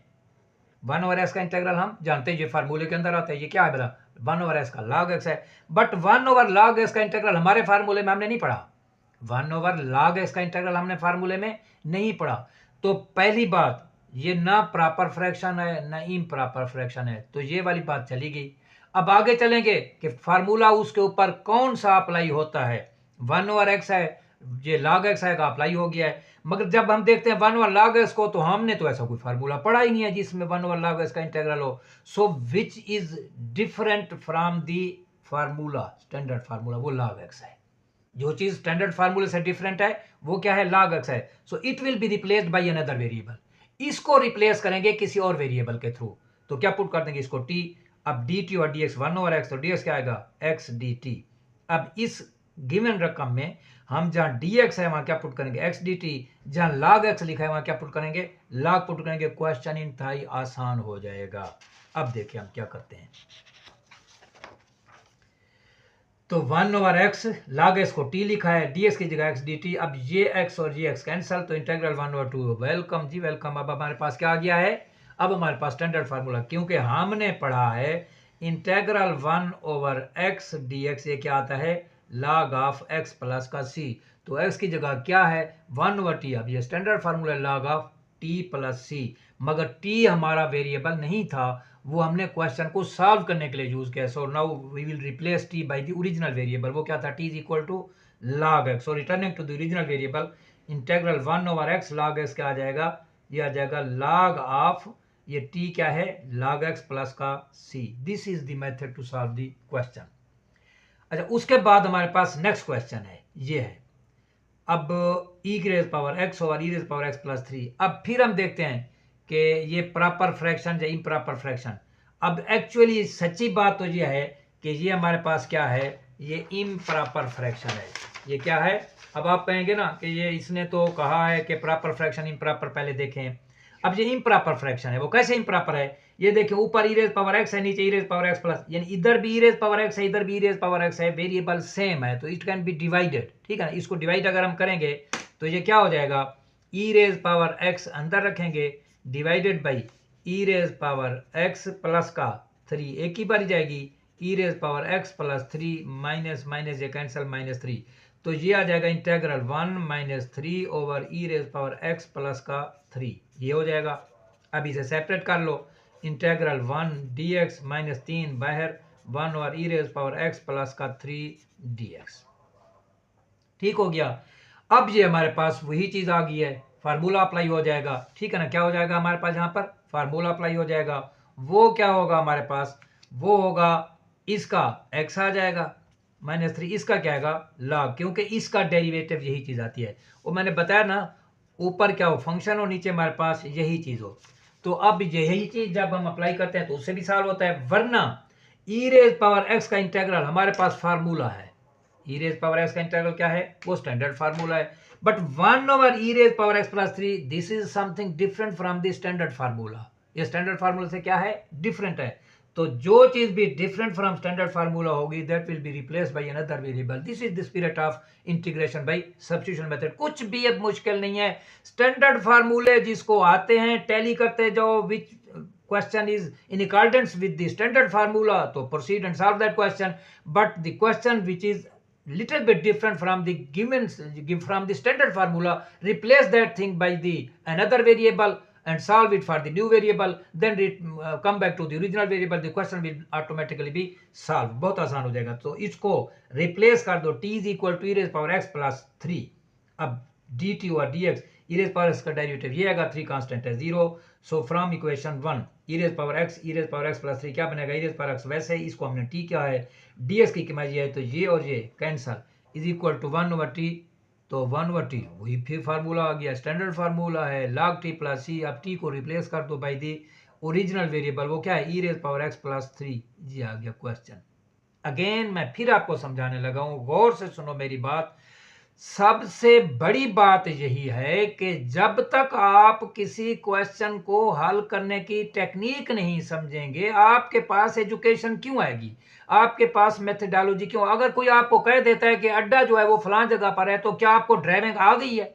1/x का इंटीग्रल हम जानते हैं, ये फार्मूले के अंदर आता है। ये क्या है बेटा, 1/x का log x है। बट 1/log x का इंटीग्रल हमारे फार्मूले में हमने नहीं पढ़ा, 1/log x का इंटीग्रल हमने फार्मूले में नहीं पढ़ा। तो पहली बात, ये ना प्रॉपर फ्रैक्शन है ना इम्प्रॉपर फ्रैक्शन है, तो ये वाली बात चली गई। अब आगे चलेंगे कि फार्मूला उसके ऊपर कौन सा अप्लाई होता है, 1/x है, ये log x आएगा, अप्लाई हो गया है। मगर जब हम देखते हैं 1/log x को, तो हमने तो ऐसा कोई फार्मूला पढ़ा ही नहीं है जिसमें 1/log x का इंटीग्रल हो। So which is different from the formula, standard formula वो log x है। जो चीज स्टैंडर्ड फार्मूले से डिफरेंट है वो क्या है, log x है। So it will be replaced by another variable, इसको रिप्लेस करेंगे किसी और वेरिएबल के थ्रू। तो क्या पुट कर देंगे इसको t, अब dt और dx 1/x, तो dx क्या आएगा, x dt। अब इस गिवन रकम में हम जहां dx है वहां क्या पुट करेंगे, x dt, जहां log x लिखा है वहां क्या पुट करेंगे, log पुट करेंगे। क्वेश्चन इंतहाई आसान हो जाएगा। अब देखिए हम क्या करते हैं, तो 1/x log x को t लिखा है, dx की जगह x dt। अब ये x और ये x कैंसल, तो इंटीग्रल 1/2। वेलकम जी वेलकम। अब हमारे पास क्या आ गया है, अब हमारे पास स्टैंडर्ड फार्मूला, क्योंकि हमने पढ़ा है इंटीग्रल 1/x dx, ये क्या आता है, log ऑफ x प्लस का c। तो x की जगह क्या है, 1/t। अब ये standard formula log of t plus c, मगर t हमारा वेरिएबल नहीं था, वो हमने क्वेश्चन को सॉल्व करने के लिए यूज किया। So now we will replace t by the original variable, वो क्या था, t is equal to log x। So returning to the original variable, integral 1/x log x क्या आ जाएगा, ये आ जाएगा log ऑफ, ये t क्या है, log x प्लस का c। This is the method to solve the question. अच्छा, उसके बाद हमारे पास नेक्स्ट क्वेश्चन है, ये है अब e की raise power x over e raise power x plus 3। अब फिर हम देखते हैं कि ये प्रॉपर फ्रैक्शन या इम्प्रॉपर फ्रैक्शन। अब एक्चुअली सच्ची बात तो ये है कि ये हमारे पास क्या है, ये इम्प्रॉपर फ्रैक्शन है। ये क्या है, अब आप कहेंगे ना कि ये इसने तो कहा है कि प्रॉपर फ्रैक्शन इम्प्रॉपर, पहले देखें। अब ये इम्प्रॉपर फ्रैक्शन है, वो कैसे इम्प्रॉपर है, ये देखिए ऊपर ई रेज पावर एक्स है, नीचे ई रेज पावर एक्स प्लस, यानी इधर भी ई रेज पावर एक्स है, इधर भी ई रेज पावर एक्स है, वेरिएबल सेम है, तो इट कैन बी डिवाइडेड, ठीक है ना। इसको डिवाइड अगर हम करेंगे तो ये क्या हो जाएगा, ई रेज पावर एक्स अंदर रखेंगे, divided by e raise power x plus का 3, एक ही बार जाएगी, e raise power x plus 3 minus minus ये कैंसिल -3, तो ये आ जाएगा integral 1 - 3 over e raise power x plus का 3, ये हो जाएगा। अब इसे सेपरेट कर लो, इंटीग्रल 1 dx -3 बाहर 1 और ई रेज पावर एक्स प्लस का 3 dx, ठीक हो गया। अब ये हमारे पास वही चीज आ गई है, फार्मूला अप्लाई हो जाएगा, ठीक है ना। क्या हो जाएगा हमारे पास, यहाँ पर फार्मूला अप्लाई हो जाएगा। वो क्या होगा हमारे पास, वो होगा इसका x आ जाएगा -3, इसका क्या आएगा log, क्योंकि इसका डेरिवेटिव यही चीज आती है। वो मैंने बताया ना, ऊपर क्या हो फंक्शन हो, नीचे हमारे पास यही चीज हो। तो अब यही चीज जब हम अप्लाई करते हैं तो उससे भी सॉल्व होता है, वरना ई रेज पावर एक्स का इंटीग्रल हमारे पास फार्मूला है, ई रेज पावर एक्स का इंटीग्रल क्या है, वो स्टैंडर्ड फार्मूला है, but 1 over e raise power x plus 3 this is something different from the standard formula. ये स्टैंडर्ड फार्मूला से क्या है, डिफरेंट है। तो जो चीज भी डिफरेंट फ्रॉम स्टैंडर्ड फार्मूला होगी that will be replaced by another variable. This is the spirit of integration by substitution method. कुछ भी अब मुश्किल नहीं है, स्टैंडर्ड फार्मूले जिसको आते हैं टैली करते जाओ, विच question is in accordance with the standard formula, तो proceed and solve that question, but the question which is little bit different from the from the standard formula, replace that thing by the another variable and solve it for the new variable, then come back to the original variable, the question will automatically be solved। बहुत आसान हो जाएगा। तो इसको replace कर दो, t is equal to e raised power x plus 3, अब dt और dx, e raised power x का डेरिवेटिव ये आएगा, 3 कांस्टेंट है 0, सो from equation 1 e raised power x plus 3 क्या बनेगा, e raised power x वैसे ही, इसको हमने t क्या है, ds की कीमत ये है, तो ये और ये cancel, is equal to 1 over t, तो 1 ओवर टी वही फिर फार्मूला आ गया, स्टैंडर्ड फार्मूला है log t प्लस c। अब t को रिप्लेस कर दो बाय दी ओरिजिनल वेरिएबल, वो क्या है, e raised power x plus 3, ये आ गया क्वेश्चन। अगेन मैं फिर आपको समझाने लगा हूं, गौर से सुनो मेरी बात। सबसे बड़ी बात यही है कि जब तक आप किसी क्वेश्चन को हल करने की टेक्निक नहीं समझेंगे, आपके पास एजुकेशन क्यों आएगी, आपके पास मेथडोलॉजी क्यों। अगर कोई आपको कह देता है कि अड्डा जो है वो फलां जगह पर है, तो क्या आपको ड्राइविंग आ गई है,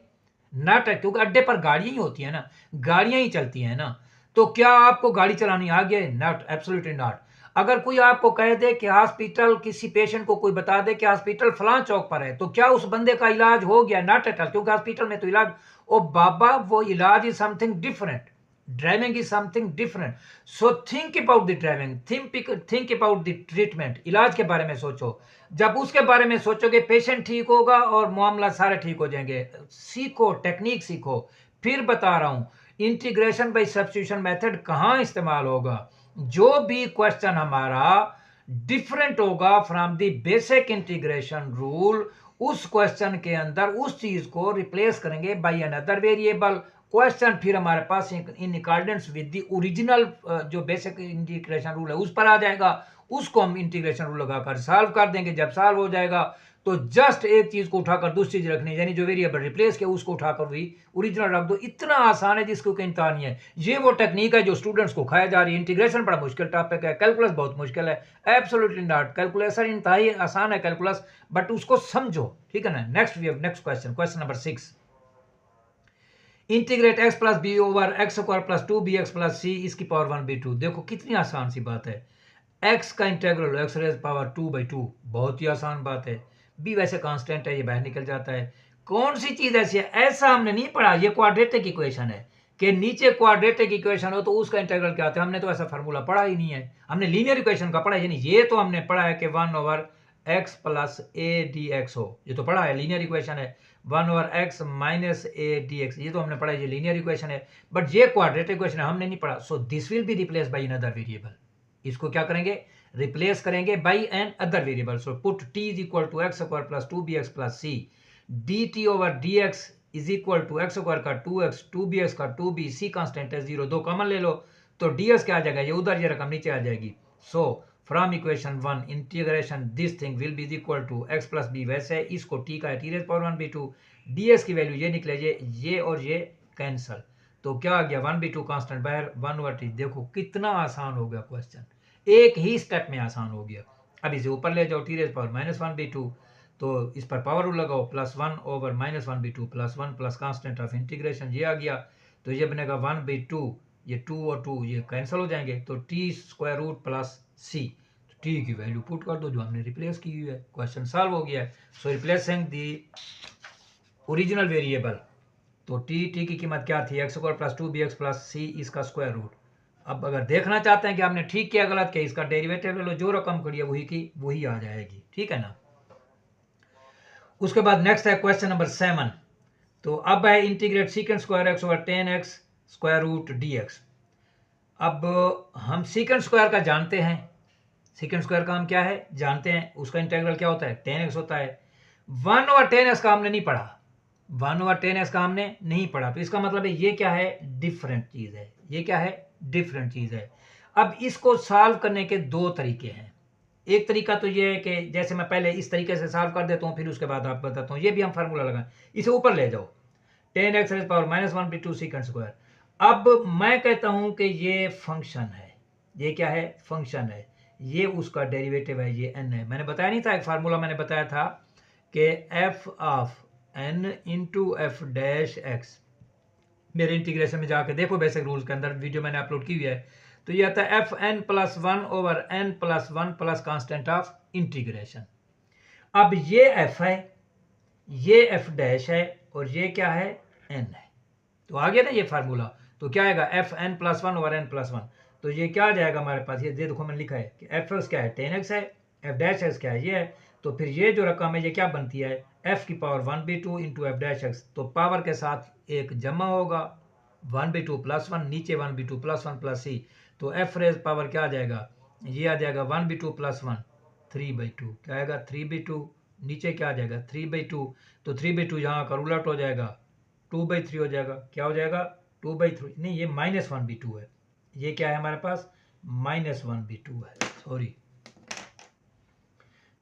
नट है, क्योंकि अड्डे पर गाड़ियां ही होती है ना, गाड़ियां ही चलती हैं ना, तो क्या आपको गाड़ी चलानी आ गई है, नॉट, एब्सोल्युटली नॉट। अगर कोई आपको कह दे कि हॉस्पिटल, किसी पेशेंट को कोई बता दे कि हॉस्पिटल फलां चौक पर है, तो क्या उस बंदे का इलाज हो गया, नॉट एट ऑल, क्योंकि हॉस्पिटल में तो इलाज, ओ बाबा वो इलाज is something different, driving is something different. So think about the driving, think about the treatment, इलाज के बारे में सोचो। जब उसके बारे में सोचोगे पेशेंट ठीक होगा और मामला सारे ठीक हो जाएंगे। सीखो, टेक्निक सीखो। फिर बता रहा हूं, इंटीग्रेशन बाय सब्स्टिट्यूशन मेथड कहां इस्तेमाल होगा, जो भी क्वेश्चन हमारा डिफरेंट होगा from the basic integration rule, उस क्वेश्चन के अंदर उस चीज को रिप्लेस करेंगे बाय अनदर वेरिएबल। क्वेश्चन फिर हमारे पास in accordance with the original जो बेसिक इंटीग्रेशन रूल है उस पर आ जाएगा, उसको हम इंटीग्रेशन रूल लगाकर सॉल्व कर देंगे। जब सॉल्व हो जाएगा तो जस्ट एक चीज को उठाकर दूसरी चीज रखनी, यानी जो वेरिएबल रिप्लेस किया उसको उठाकर भी ओरिजिनल रख दो। इतना आसान है जिसको कोई इंतहा नहीं है। ये वो टेक्निक है जो स्टूडेंट्स को खाया जा रही है। इंटीग्रेशन बड़ा मुश्किल टॉपिक है, कैलकुलस बहुत मुश्किल है, एब्सोल्युटली नॉट। कैलकुलेशन इंतहाई आसान है कैलकुलस, बट उसको समझो, ठीक है ना। Next question, question number 6, integrate x plus b over x square plus 2bx plus c इसकी पावर 1/2। देखो कितनी आसान सी बात है, x का इंटीग्रल x रेज पावर 2/2, बहुत ही आसान बात है। b वैसे कांस्टेंट है, ये बाहर निकल जाता है। कौन सी चीज ऐसी है, ऐसा हमने नहीं पढ़ा, ये क्वाड्रेटिक इक्वेशन है कि नीचे क्वाड्रेटिक इक्वेशन हो तो उसका इंटीग्रल क्या होता है, हमने तो ऐसा फार्मूला पढ़ा ही नहीं है। हमने लीनियर इक्वेशन का पढ़ा है, यानी ये तो हमने पढ़ा है कि 1 over x plus a dx हो, ये तो पढ़ा है, लीनियर इक्वेशन है। 1 over x minus a dx, ये तो हमने पढ़ा है, ये लीनियर इक्वेशन है। बट ये क्वाड्रेटिक इक्वेशन है, हमने नहीं पढ़ा। So this will be replace by another variable. इसको क्या करेंगे, रिप्लेस करेंगे by another variable. So put t is equal to x square plus 2bx plus c, dt over dx is equal to x square का 2x, 2bx का 2b, c constant है 0, दो common ले लो तो ds क्या आ जाएगा, ये उधर, ये रकम नीचे आ जाएगी। So from equation 1 integration this thing will be equal to x plus b, वैसे इसको t का t रेज़ पावर 1/2, ds की वैल्यू ये निकले, ये और ये कैंसल, तो क्या आ गया 1/2 कांस्टेंट बाहर 1/t। देखो कितना आसान हो गया क्वेश्चन, एक ही स्टेप में आसान हो गया। अब इसे ऊपर ले जाओ, t रेज़ पावर -1/2, तो इस पर पावर रूल लगाओ, +1 over -1/2 plus 1 plus constant of integration, ये आ गया, तो ये बनेगा 1/2, ये 2 और 2 ये कैंसिल हो जाएंगे, तो t square root plus c, t की वैल्यू पुट कर दो जो हमने रिप्लेस की हुई है, क्वेश्चन सॉल्व हो गया है। सो रिप्लेसिंग दी ओरिजिनल वेरिएबल, तो t की कीमत क्या थी, x square plus 2bx plus c इसका स्क्वायर रूट। अब अगर देखना चाहते हैं कि आपने ठीक किया गलत किया, इसका डेरिवेटिव ले लो, जो रकम खड़ी है वही की वही आ जाएगी, ठीक है ना। उसके बाद नेक्स्ट है क्वेश्चन नंबर 7, तो अब है integrate secant square x over 10x square root dx। अब हम सीकेंट स्क्वायर का जानते हैं, सीकेंट स्क्वायर का हम क्या है जानते हैं, उसका इंटीग्रल क्या होता है 10x होता है। 1 ओवर 10x का हमने नहीं पढ़ा, 1 ओवर टेन एक्स का हमने नहीं पढ़ा, तो इसका मतलब है ये क्या है, डिफरेंट चीज़ है, ये क्या है, डिफरेंट चीज़ है। अब इसको सॉल्व करने के दो तरीके हैं। एक तरीका तो ये है कि जैसे मैं पहले इस तरीके से सॉल्व कर देता हूँ, फिर उसके बाद आप बताता हूँ, ये भी हम फार्मूला लगाएं, इसे ऊपर ले जाओ, 10x rays power -1/2 second square. अब मैं कहता हूं कि ये फंक्शन है, ये क्या है, फंक्शन है, ये उसका डेरिवेटिव है, ये n है। मैंने बताया नहीं था, एक फार्मूला मैंने बताया था कि f of n into f dash x, मेरे इंटीग्रेशन में जाके देखो, बेसिक रूल्स के अंदर वीडियो मैंने अपलोड की हुई है, तो ये आता है f n plus one over n plus one plus constant of integration. अब ये f है, ये f डैश है, और ये क्या है, n है। तो आ गया ना ये फार्मूला, तो क्या आएगा, f n plus one over n plus one. तो ये क्या आ जाएगा हमारे पास, ये देखो मैंने लिखा है कि एफ एक्स क्या है, 10x है, एफ डैश एक्स क्या है, ये है। तो फिर ये जो रकम है ये क्या बनती है, एफ की power 1/2 into f dash x, तो पावर के साथ एक जमा होगा, 1/2 प्लस वन, नीचे 1/2 प्लस वन प्लस सी, तो एफ रेज पावर क्या आ जाएगा, ये आ जाएगा 1/2 प्लस वन, 3/2, क्या आएगा 3/2, नीचे क्या आ जाएगा 3/2, तो 3/2 यहाँ कर उलट हो जाएगा, 2/3 हो जाएगा, क्या हो जाएगा 2/3, नहीं ये -1/2 है, ये क्या है हमारे पास, -1/2 है, सॉरी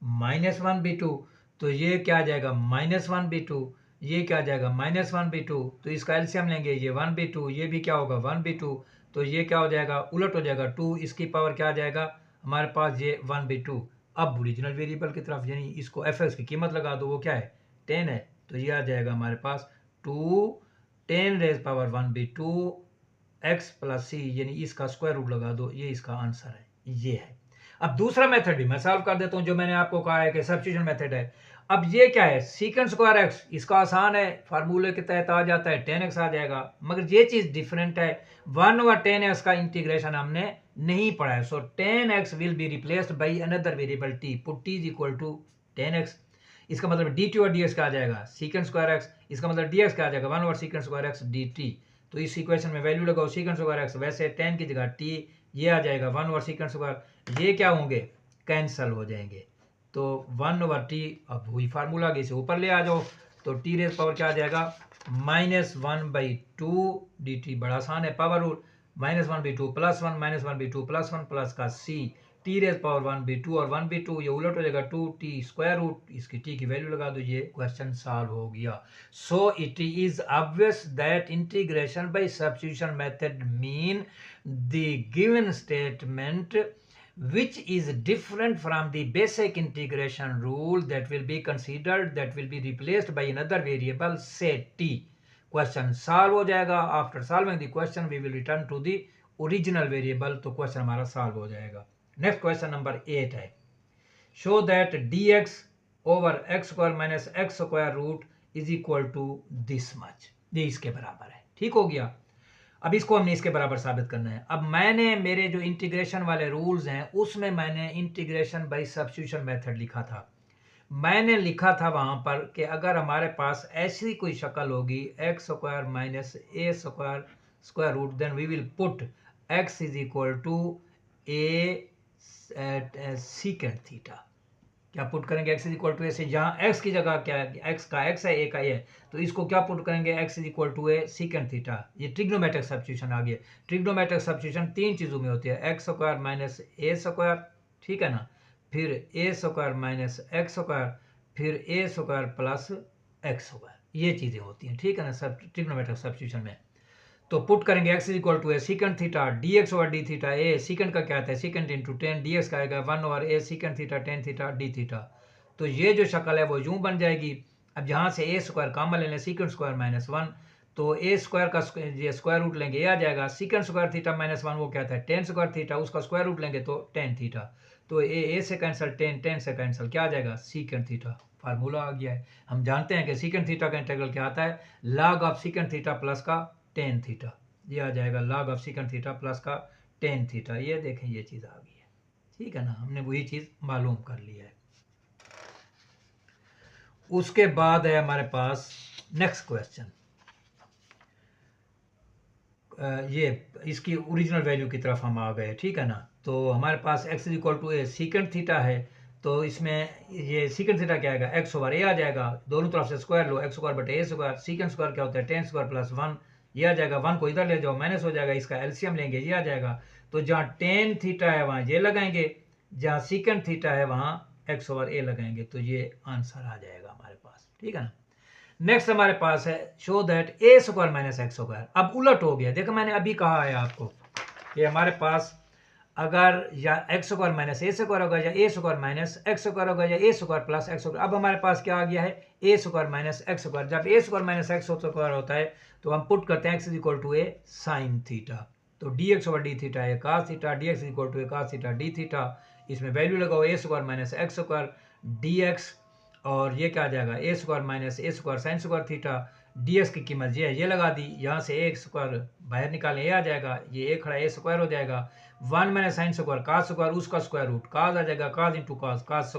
-1/2, तो ये क्या आ जाएगा -1/2, ये क्या आ जाएगा -1/2, तो इसका एलसीएम लेंगे, ये 1/2, ये भी क्या होगा 1/2, तो ये क्या हो जाएगा, उलट हो जाएगा, 2 इसकी पावर क्या आ जाएगा हमारे पास, ये 1/2। अब ओरिजिनल वेरिएबल की तरफ, यानी इसको एफ एक्स की कीमत लगा दो, वो क्या है 10 है, तो ये आ जाएगा हमारे पास 2 10 रेज पावर 1/2 एक्स प्लस सी, यानी इसका स्क्वायर रूट लगा दो, ये इसका आंसर है, ये है। अब दूसरा मेथड भी मैं सॉल्व कर देता हूं, जो मैंने आपको कहा है कि सब्स्टिट्यूशन मेथड है। अब ये क्या है, सीकेंड स्क्वायर एक्स, इसका आसान है, फार्मूले के तहत आ जाता है, 10x आ जाएगा, मगर ये चीज डिफरेंट है, 1 ओवर 10x का इंटीग्रेशन हमने नहीं पढ़ा है, so 10x will be replaced by another variable t, put t is equal to 10x, इसका मतलब dt और dx का आ जाएगा सीकेंड स्क्वायर एक्स, इसका मतलब dx का आ जाएगा 1 over secant square x dt। तो इस इक्वेशन में वैल्यू लगाओ सीकेंड स्क्वायर एक्स, वैसे 10 की जगह t, ये आ जाएगा 1 ओवर सीकेंड स्क्वायर, ये क्या होंगे, कैंसल हो जाएंगे, तो 1 ओवर टी, अब वही फार्मूला आगे से ऊपर ले आ जाओ, तो टी रेज पावर क्या आ जाएगा, -1/2 dt, बड़ा आसान है, power rule, -1/2 plus one, -1/2 plus one plus का सी, टी रेज पावर 1/2 और 1/2 ये उलट हो जाएगा 2t स्क्वायर रूट, इसकी t की वैल्यू लगा दो, ये क्वेश्चन सॉल्व हो गया। So it is obvious that integration by substitution method mean the given statement which is different from the basic integration rule that will be considered, that will be replaced by another variable, say t। Question solve हो जाएगा, after solving the question we will return to the original variable, तो question हमारा solve हो जाएगा। Next question number 8 है, show that dx over x square minus x square root is equal to this much, ये इसके बराबर है, ठीक हो गया। अब इसको हमने इसके बराबर साबित करना है। अब मैंने मेरे जो इंटीग्रेशन वाले रूल्स हैं उसमें मैंने इंटीग्रेशन बाय सब्स्टिट्यूशन मेथड लिखा था, मैंने लिखा था वहां पर कि अगर हमारे पास ऐसी कोई शक्ल होगी x square minus a square square root, then we will put x is equal to a secant theta, क्या पुट करेंगे x is equal to a से, जहां x की जगह क्या है, x का x है, a का a है, तो इसको क्या पुट करेंगे x is equal to a secant theta, ये ट्रिग्नोमेट्रिक सब्स्टिट्यूशन आ गया। ट्रिग्नोमेट्रिक सब्स्टिट्यूशन तीन चीजों में होती है, x square minus a square, ठीक है ना, फिर a square minus x square, फिर a square plus x square, ये चीजें होती हैं, ठीक है ना, सब ट्रिग्नोमेट्रिक सब्स्टिट्यूशन में। तो पुट करेंगे x is equal to a secant theta d x over d theta, a secant का क्या आता है सीकेंड इंटू 10, डी एक्स का आएगा 1 over a secant theta 10 theta d theta, तो ये जो शक्ल है वो यूं बन जाएगी। अब यहाँ से ए स्क्वायर कॉमन ले लें, सीकेंड स्क्वायर -1, तो ए स्क्वायर का ये स्क्वायर रूट लेंगे, ये आ जाएगा सीकेंड स्क्वायर थीटा -1, वो क्या था 10 स्क्वायर थीटा, उसका स्क्वायर रूट लेंगे तो 10 थीटा, तो ए से कैंसिल 10 से कैंसिल, क्या आ जाएगा सीकेंड थीटा, फार्मूला आ गया है। हम जानते हैं कि सीकेंड थीटा का इंटीग्रल क्या आता है, log of secant theta plus का टेन थीटा, ये आ जाएगा log of secant theta plus का टेन थीटा, ये देखें ये चीज़ आ गई है, ठीक है ना, हमने वही चीज़ मालूम कर लिया है। उसके बाद है हमारे पास नेक्स्ट क्वेश्चन, ये इसकी ओरिजिनल वैल्यू की तरफ हम आ गए, ठीक है ना, तो हमारे पास x is equal to a secant theta है, तो इसमें ये सीकेंड थीटा क्या आएगा, एक्स ओवर ए आ जाएगा, दोनों तरफ से स्क्वायर लो, एक्स स्क्वायर बटे ए स्क्वायर, सीकेंड स्क्वायर क्या होता है टेन स्क्वायर प्लस 1, ये आ जाएगा, 1 को इधर ले जाओ माइनस हो जाएगा, इसका एलसीएम लेंगे ये आ जाएगा। तो जहाँ टेन थीटा है वहाँ ये लगाएंगे, जहाँ सीकेंड थीटा है वहाँ एक्स ओवर ए लगाएंगे, तो ये आंसर आ जाएगा हमारे पास, ठीक है ना। नेक्स्ट हमारे पास है show that A square minus x square. अब उलट हो गया, देखो मैंने अभी कहा है आपको कि हमारे पास अगर या x square minus a square होगा या a square minus x square होगा या a square plus x square. अब हमारे पास क्या आ गया है a square minus x square. जब a square minus x square होता है तो हम पुट करते हैं x is equal to a sine theta, तो d x over d theta है cos theta, d x is equal to A cos theta d theta, इसमें वैल्यू लगाओ a square minus x square d x, और ये क्या आ जाएगा a square minus a square sine square theta, d x की कीमत ये है, ये लगा दी, यहाँ से ए स्क्वायर बाहर निकालें ए आ जाएगा, ये ए खड़ा ए स्क्वायर हो जाएगा, 1 minus sine square cos square, उसका स्क्वायर रूट कास आ जाएगा, cos into cos cos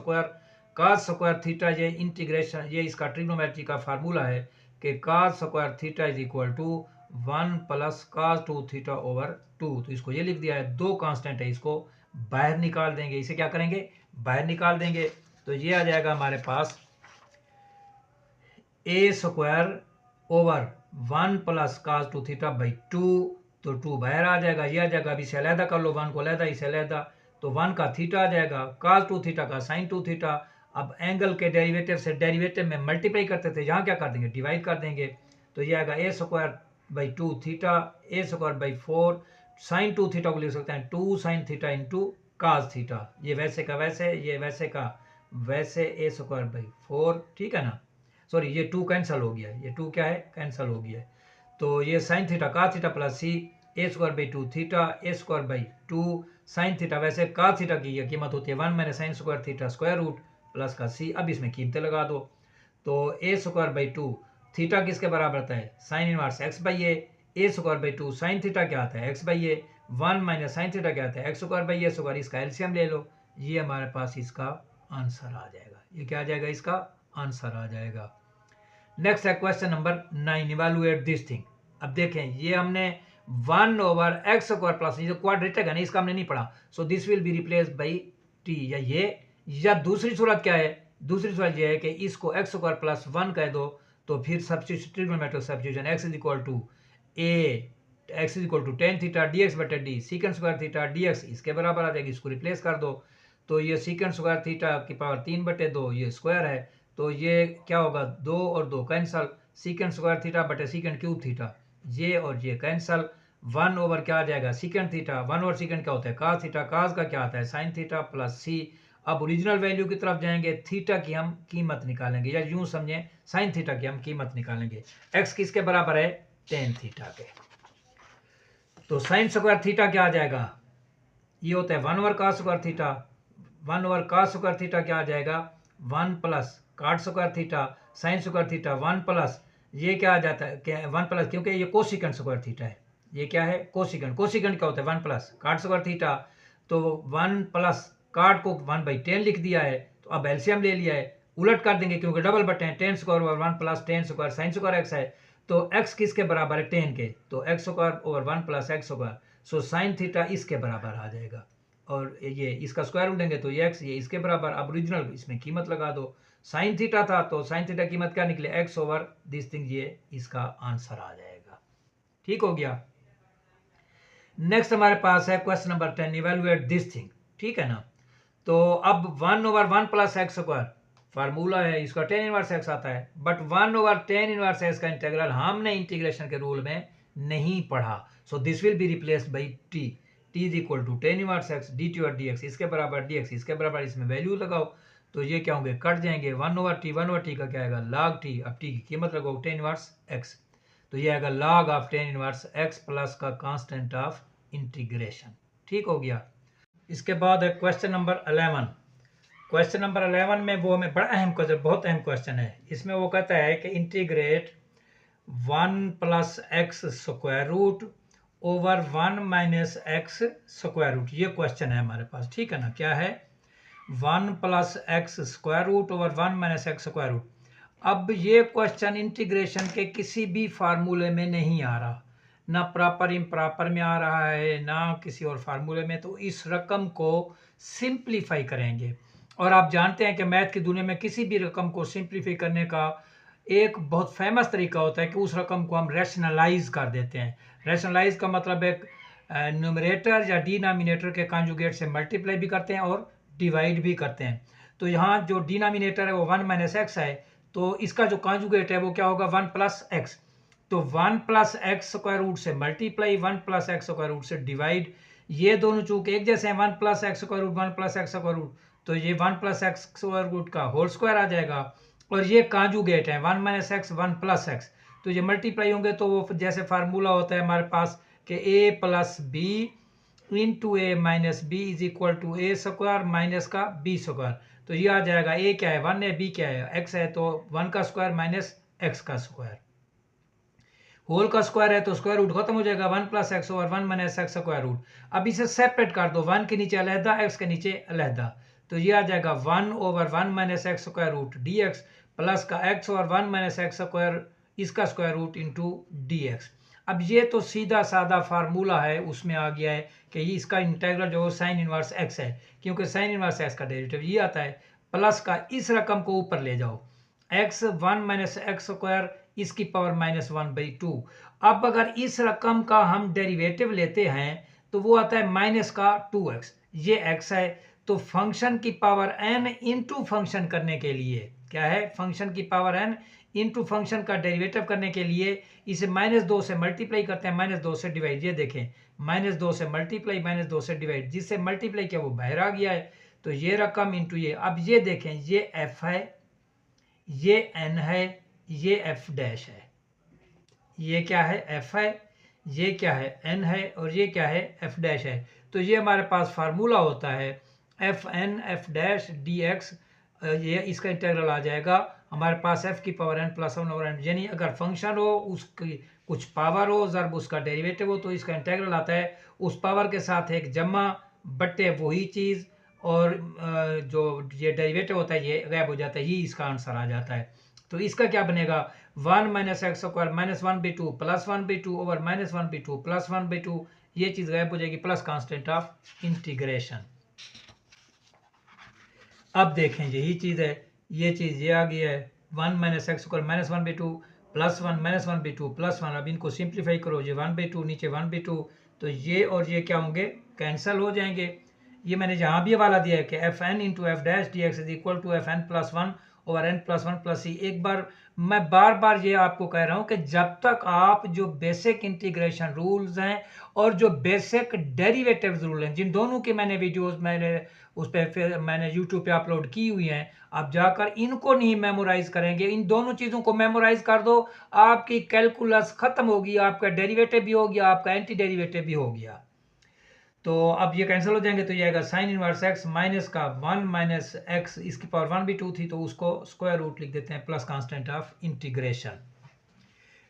square theta, ये इंटीग्रेशन ये इसका ट्रिग्नोमेट्री का फार्मूला है कि cos square theta is equal to 1 plus cos 2 theta over 2। तो इसको ये लिख दिया है, दो कांस्टेंट है, इसको बाहर निकाल देंगे, इसे क्या करेंगे बाहर निकाल देंगे, तो ये आ जाएगा हमारे पास a square over 1 plus cos 2 theta by 2, तो 2 बाहर आ जाएगा, ये आ जाएगा, अभी इसे अलहदा कर लो, 1 को अलहदा इसे अलहदा, तो 1 का थीटा आ जाएगा, कास 2 थीटा का साइन 2 थीटा। अब एंगल के डेरिवेटिव से डेरिवेटिव में मल्टीप्लाई करते थे, यहाँ क्या कर देंगे डिवाइड कर देंगे, तो ये आएगा a square by 2 theta, a square by 4 sine 2 theta को लिख सकते हैं 2 sine theta into cos theta, ये वैसे का वैसे, ये वैसे का वैसे, ए स्क्वायर बाई 4, ठीक है ना, सॉरी ये 2 कैंसिल हो गया, ये 2 क्या है कैंसिल हो गया, तो ये sine theta cos theta plus C a square by 2 theta a square by 2 sine theta, वैसे कास थीटा की ये कीमत होती है 1 minus sine square theta square root plus का सी। अब इसमें कीमतें लगा दो, तो ए स्क्वायर बाई 2 थीटा किसके बराबर आता है sign inverse x by A square by 2 sine theta क्या आता है x by A, 1 minus sign theta क्या आता है x square by A square, इसका एलसीएम ले लो, ये हमारे पास इसका आंसर आ जाएगा, ये क्या आ जाएगा इसका आंसर आ जाएगा। नेक्स्ट है question number 9, evaluate this thing. अब देखें ये हमने 1 ओवर एक्स स्क्वायर प्लस ये क्वाड्रेटिक है ना, इसका हमने नहीं पढ़ा, so this will be replaced by T, या ये या दूसरी सूरत क्या है, दूसरी सूरत ये है कि इसको एक्स स्क्वायर प्लस 1 कह दो, तो फिर substitution trigonometric substitution x is equal to a x is equal to tan theta d x बटे d secant square theta d x इसके बराबर आ जाएगी, इसको रिप्लेस कर दो, तो ये सीकेंड स्क्वायर थीटा की पावर 3 बटे 2 ये स्क्वायर है, तो ये क्या होगा 2 और 2 कैंसल, सीकेंड स्क्वायर थीटा बटे सीकेंड क्यूब थीटा, ये और ये कैंसल, 1 ओवर क्या आ जाएगा सीकेंड थीटा, 1 ओवर सीकेंड क्या होता है कास थीटा, कास का क्या आता है साइन थीटा प्लस सी। अब ओरिजिनल वैल्यू की तरफ जाएंगे, थीटा की हम कीमत निकालेंगे, या यूं समझें साइन थीटा की हम कीमत निकालेंगे, एक्स किसके बराबर है टेन थीटा के, तो साइन स्क्वायर थीटा क्या आ जाएगा, ये होता है 1 over cos square theta, 1 over cos square theta क्या आ जाएगा 1 plus cot square theta sine square theta 1 plus ये क्या आ जाता है 1 प्लस, क्योंकि ये कोसिकेंड स्क्वायर थीटा है, ये क्या है कोसिकेंड, कोसिकेंड क्या होता है 1 प्लस काट स्क्वायर थीटा, तो 1 प्लस काट को 1/10 लिख दिया है, तो अब एलसीएम ले लिया है, उलट कर देंगे क्योंकि डबल बटे हैं, ten square over 1 plus ten square sine square x है, तो x किसके बराबर है 10 के, तो x square over 1 plus x square, so sine theta इसके बराबर आ जाएगा, और ये इसका स्क्वायर रूट लेंगे तो ये x ये इसके बराबर, अब ओरिजिनल इसमें कीमत लगा दो, साइन थीटा था तो साइन थीटा कीमत क्या निकले x ओवर दिस थिंग, ये इसका आंसर आ जाएगा, ठीक हो गया। नेक्स्ट हमारे पास है question number 10, evaluate this thing, ठीक है ना, तो अब 1 over 1 plus x square formula है, इसका टेन इनवर्स एक्स आता है, but 1 over tan inverse x का इंटीग्रल हमने इंटीग्रेशन के रूल में नहीं पढ़ा, so this will be replaced by t, t is equal to tan inverse x d t और डी एक्स इसके बराबर, डी एक्स इसके बराबर, इसमें वैल्यू लगाओ, तो ये क्या होंगे कट जाएंगे, 1 ओवर टी का क्या आएगा लॉग टी, अब टी की कीमत लगाओ टेन इनवर्स एक्स, तो ये आएगा log of ten inverse x plus का कांस्टेंट ऑफ इंटीग्रेशन, ठीक हो गया। इसके बाद है क्वेश्चन नंबर 11, क्वेश्चन नंबर 11 में वो हमें बड़ा अहम क्वेश्चन, बहुत अहम क्वेश्चन है, इसमें वो कहता है कि integrate 1 plus x square root over 1 minus x square root, ये क्वेश्चन है हमारे पास, ठीक है ना, क्या है 1 plus x square root over 1 minus x square root. अब ये क्वेश्चन इंटीग्रेशन के किसी भी फार्मूले में नहीं आ रहा, ना प्रॉपर इम्प्रॉपर में आ रहा है ना किसी और फार्मूले में, तो इस रकम को सिंप्लीफाई करेंगे, और आप जानते हैं कि मैथ की दुनिया में किसी भी रकम को सिंप्लीफाई करने का एक बहुत फेमस तरीका होता है कि उस रकम को हम रैशनलाइज कर देते हैं। रैशनलाइज का मतलब है न्यूमरेटर या डिनोमिनेटर के कॉन्जुगेट से मल्टीप्लाई भी करते हैं और डिवाइड भी करते हैं। तो यहाँ जो डिनोमिनेटर है वो 1 माइनस एक्स है, तो इसका जो कॉन्जुगेट है वो क्या होगा 1 प्लस एक्स। तो 1 प्लस एक्स स्क्वायर रूट से multiply, 1 plus x square root से डिवाइड, ये दोनों चूंकि एक जैसे हैं 1 plus x square root 1 plus x square root, तो ये 1 प्लस एक्स स्क्वायर रूट का होल स्क्वायर आ जाएगा। और ये कॉन्जुगेट है 1 माइनस एक्स 1 प्लस एक्स, तो ये मल्टीप्लाई होंगे तो वो जैसे फार्मूला होता है हमारे पास कि a plus b into a minus b is equal to a square minus का बी स्क्वायर। तो ये आ जाएगा a क्या है 1 है, b क्या है x है, तो 1 का स्क्वायर माइनस x का स्क्वायर। होल का स्क्वायर है तो स्क्वायर रूट खत्म हो जाएगा, 1 plus x over 1 minus x square root. अब इसे सेपरेट कर दो, 1 के नीचे अलहदा एक्स के नीचे अलहदा, तो ये आ जाएगा 1 over 1 minus x square root d x plus का x over 1 minus x square इसका square root into d x. अब ये तो सीधा साधा फार्मूला है, उसमें आ गया है कि ये इसका इंटीग्रल जो साइन इनवर्स एक्स है, क्योंकि साइन इनवर्स एक्स का डेरिवेटिव ये आता है, प्लस का इस रकम को ऊपर ले जाओ एक्स 1 माइनस एक्स स्क्वायर इसकी पावर माइनस 1/2। अब अगर इस रकम का हम डेरिवेटिव लेते हैं तो वो आता है माइनस का 2x, ये x है। तो फंक्शन की पावर n इंटू फंक्शन करने के लिए क्या है, फंक्शन की पावर n इंटू फंक्शन का डेरिवेटिव करने के लिए इसे -2 से मल्टीप्लाई करते हैं, -2 से डिवाइड। ये देखें -2 से मल्टीप्लाई -2 से डिवाइड, जिससे मल्टीप्लाई किया वो बाहर आ गया है, तो ये रकम इंटू ये। अब ये देखें ये f है, ये n है, ये f डैश है, ये क्या है f है, ये क्या है n है, और ये क्या है f डैश है। तो ये हमारे पास फार्मूला होता है f n f dash d x, ये इसका इंटीग्रल आ जाएगा हमारे पास f की power n plus 1 over n, यानी अगर फंक्शन हो उसकी कुछ पावर हो ज़रब उसका डेरिवेटिव हो तो इसका इंटीग्रल आता है उस पावर के साथ एक जमा बट्टे वही चीज़, और जो ये डेरिवेटिव होता है ये गायब हो जाता है, ये इसका आंसर आ जाता है। तो इसका क्या बनेगा 1 minus x square minus 1/2 plus 1/2 over minus 1/2 plus 1/2, ये चीज़ गायब हो जाएगी, प्लस कांस्टेंट ऑफ इंटीग्रेशन। अब देखें यही चीज़ है, ये चीज़ ये आ गई है 1 minus x square minus 1/2 plus 1 minus 1/2 plus 1। अब इनको सिंप्लीफाई करो, ये 1/2 नीचे 1/2, तो ये और ये क्या होंगे कैंसिल हो जाएंगे। ये मैंने यहाँ भी हवाला दिया है कि f n into f dash d x is equal to f n plus 1 over n plus 1 plus c. एक बार मैं बार बार ये आपको कह रहा हूँ कि जब तक आप जो बेसिक इंटीग्रेशन रूल्स हैं और जो बेसिक डेरिवेटिव रूल हैं, जिन दोनों की मैंने वीडियोस मैंने उस पर फिर मैंने यूट्यूब पे अपलोड की हुई हैं, आप जाकर इनको नहीं मेमोराइज करेंगे, इन दोनों चीज़ों को मेमोराइज कर दो, आपकी कैलकुलस खत्म होगी, आपका डेरिवेटिव भी हो गया, आपका एंटी डेरिवेटिव भी हो गया। तो अब ये कैंसिल हो जाएंगे, तो ये आएगा साइन इनवर्स एक्स माइनस का 1 माइनस एक्स, इसकी पावर 1/2 थी तो उसको स्क्वायर रूट लिख देते हैं, plus constant of integration.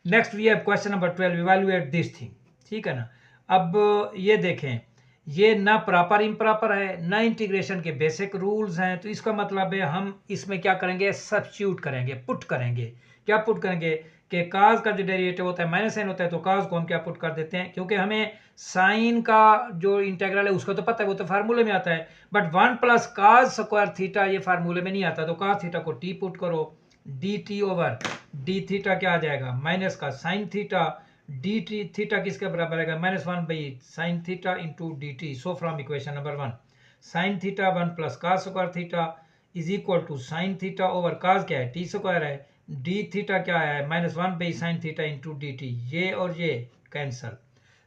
Next we have question number 12, evaluate this thing. ठीक है ना। अब ये देखें ये ना प्रॉपर इम्प्रॉपर है ना इंटीग्रेशन के बेसिक रूल्स हैं, तो इसका मतलब है हम इसमें क्या करेंगे सब्स्टिट्यूट करेंगे, पुट करेंगे। क्या पुट करेंगे कि काज का जो डेरिवेटिव होता है माइनस साइन होता है, तो काज को हम क्या पुट कर देते हैं, क्योंकि हमें साइन का जो इंटीग्रल है उसका तो पता है, वो तो फार्मूले में आता है, but 1 plus cos square theta ये फार्मूले में नहीं आता, तो काज थीटा को टी पुट करो, d t over d theta क्या आ जाएगा माइनस का sine theta, d t theta किसके बराबर आएगा -1 sine theta into d t. So from equation number 1 sine theta 1 plus cos square theta is equal to sine theta over cos क्या है t square है, डी थीटा क्या है -1 sine theta into d t, ये और ये cancel,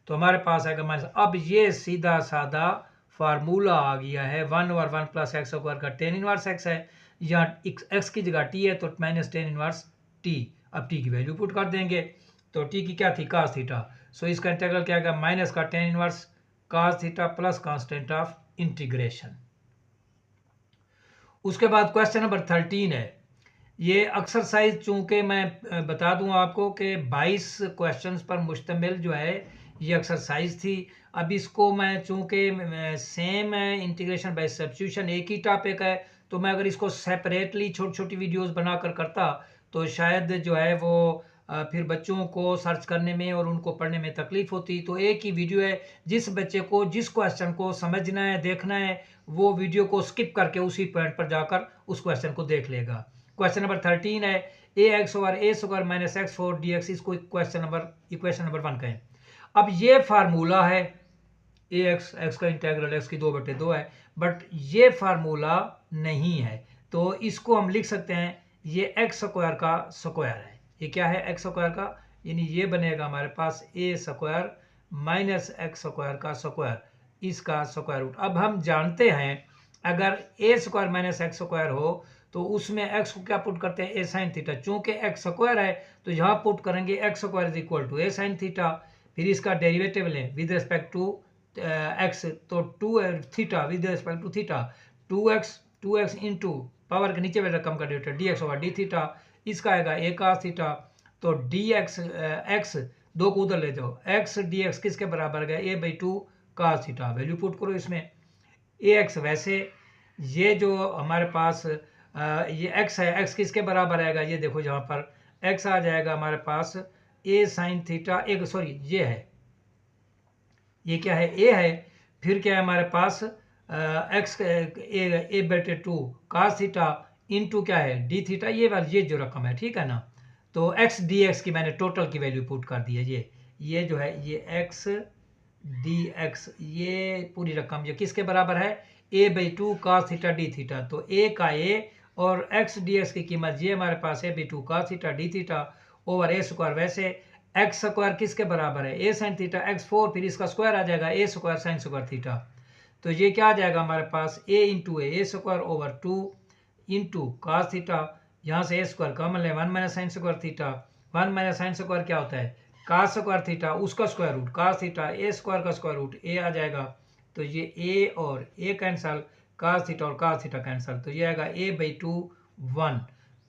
तो हमारे पास आएगा माइनस। अब ये सीधा साधा फार्मूला आ गया है 1 ओवर 1 प्लस एक्स स्क्वायर का टेन इनवर्स एक्स है, यहाँ एक्स की जगह टी है तो माइनस टेन इनवर्स टी। अब टी की वैल्यू पुट कर देंगे, तो टी की क्या थी कास थीटा, सो इसका इंटीग्रल क्या आएगा माइनस का tan inverse cos theta plus constant of integration. उसके बाद क्वेश्चन नंबर 13 है, ये एक्सरसाइज चूंकि मैं बता दूं आपको कि 22 क्वेश्चंस पर मुश्तमिल जो है ये एक्सरसाइज थी। अब इसको मैं चूंकि सेम है इंटीग्रेशन बाय सब्स्टिट्यूशन एक ही टॉपिक है, तो मैं अगर इसको सेपरेटली छोटी छोटी वीडियोस बनाकर करता तो शायद जो है वो फिर बच्चों को सर्च करने में और उनको पढ़ने में तकलीफ होती। तो एक ही वीडियो है, जिस बच्चे को जिस क्वेश्चन को समझना है, देखना है, वो वीडियो को स्किप करके उसी पॉइंट पर जाकर उस क्वेश्चन को देख लेगा। क्वेश्चन नंबर 13 है ax over a square minus x four D x, इसको इक्वेशन नंबर 1 कहें। अब ये फार्मूला है एक्स का इंटेग्रल x की 2/2 है, बट ये फार्मूला नहीं है, तो इसको हम लिख सकते हैं ये एक्स स्क्वायर का स्क्वायर है। ये क्या है एक्स स्क्वायर का, यानी ये बनेगा हमारे पास a square minus x square का स्क्वायर, इसका स्क्वायर रूट। अब हम जानते हैं अगर a square minus x square हो तो उसमें एक्स को क्या पुट करते हैं ए साइन थीटा, चूंकि एक्स स्क्वायर है तो यहाँ पुट करेंगे x square is equal to a sine theta, फिर इसका डेरिवेटिव लें विद रिस्पेक्ट टू एक्स, तो 2 theta with respect to theta 2x into power के नीचे वाले रकम का derivative d x over d theta, इसका आएगा ए cos थीटा। तो डी एक्स एक्स दो को उधर ले जाओ, एक्स डी एक्स किसके बराबर गया a/2 cos theta, value put करो इसमें ए एक्स। वैसे ये जो हमारे पास ये x है, x किसके बराबर आएगा, ये देखो जहाँ पर x आ जाएगा हमारे पास a साइन थीटा, एक सॉरी ये है, ये क्या है a है, फिर क्या है हमारे पास x a/2 cos theta into क्या है डी थीटा, ये जो रकम है, ठीक है ना। तो x dx की मैंने टोटल की वैल्यू पुट कर दी है, ये जो है ये x dx, ये पूरी रकम ये किसके बराबर है a/2 cos theta d theta. तो a का a और x dx की कीमत ये हमारे पास है a/2 cos theta d theta over a square. वैसे एक्स स्क्वायर किसके बराबर है ए साइन थीटा x4, फिर इसका स्क्वायर आ जाएगा a square sine square theta. तो ये क्या आ जाएगा हमारे पास a into A square over 2 into cos theta, यहाँ से ए स्क्वायर कॉमन ले 1 minus sine square theta, 1 minus sine square क्या होता है cos स्क्वायर थीटा, उसका square root cos theta, a square का स्क्वायर रूट ए आ जाएगा। तो ये a और a कैंसल, cos थीटा और cos थीटा कैंसल, तो ये आएगा a/2 1।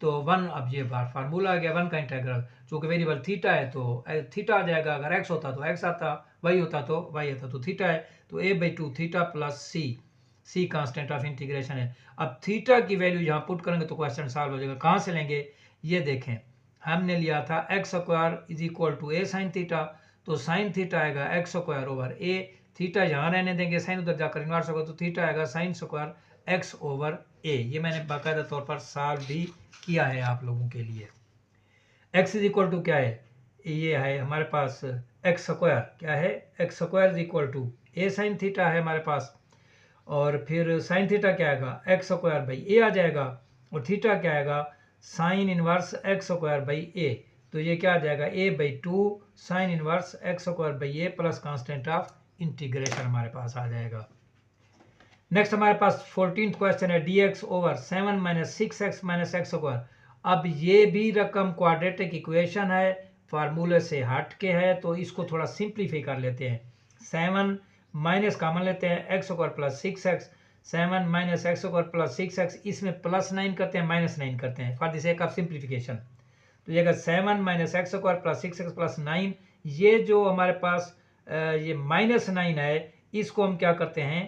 तो 1, अब ये बार फार्मूला आ गया 1 का इंटीग्रल, चूंकि वेरिएबल थीटा है तो थीटा आ जाएगा, अगर x होता तो x आता, y होता तो y आता, तो थीटा है तो a/2 theta plus c constant of integration है। अब थीटा की वैल्यू यहाँ पुट करेंगे तो क्वेश्चन सॉल्व हो जाएगा। कहाँ से लेंगे, ये देखें हमने लिया था x square is equal to a sine theta, तो साइन थीटा आएगा x square over a, theta यहाँ रहने देंगे, साइन उधर जाकर इन्वर्स होगा, तो थीटा आएगा साइन स्क्वायर एक्स ओवर ए। ये मैंने बाकायदा तौर पर सॉल्व भी किया है आप लोगों के लिए। एक्स इज इक्वल टू क्या है, ये है हमारे पास एक्स स्क्वायर, क्या है x square is equal to a sine theta है हमारे पास, और फिर साइन थीटा क्या आएगा एक्स स्क्वायर बाई ए आ जाएगा, और थीटा क्या आएगा sine inverse x square by a. तो ये क्या आ जाएगा a/2 sine inverse x square by a plus constant of integration हमारे पास आ जाएगा। नेक्स्ट हमारे पास 14th क्वेश्चन है dx over 7 minus 6x minus x square. अब ये भी रकम क्वाड्रेटिक इक्वेशन है, फार्मूले से हट के है, तो इसको थोड़ा सिंप्लीफाई कर लेते हैं। 7 माइनस कॉमन लेते हैं x square plus 6x, 7 minus x square plus 6x, इसमें प्लस 9 करते हैं माइनस 9 करते हैं for the sake of simplification. तो ये 7 minus x square plus 6x plus 9, ये जो हमारे पास ये माइनस 9 है, इसको हम क्या करते हैं,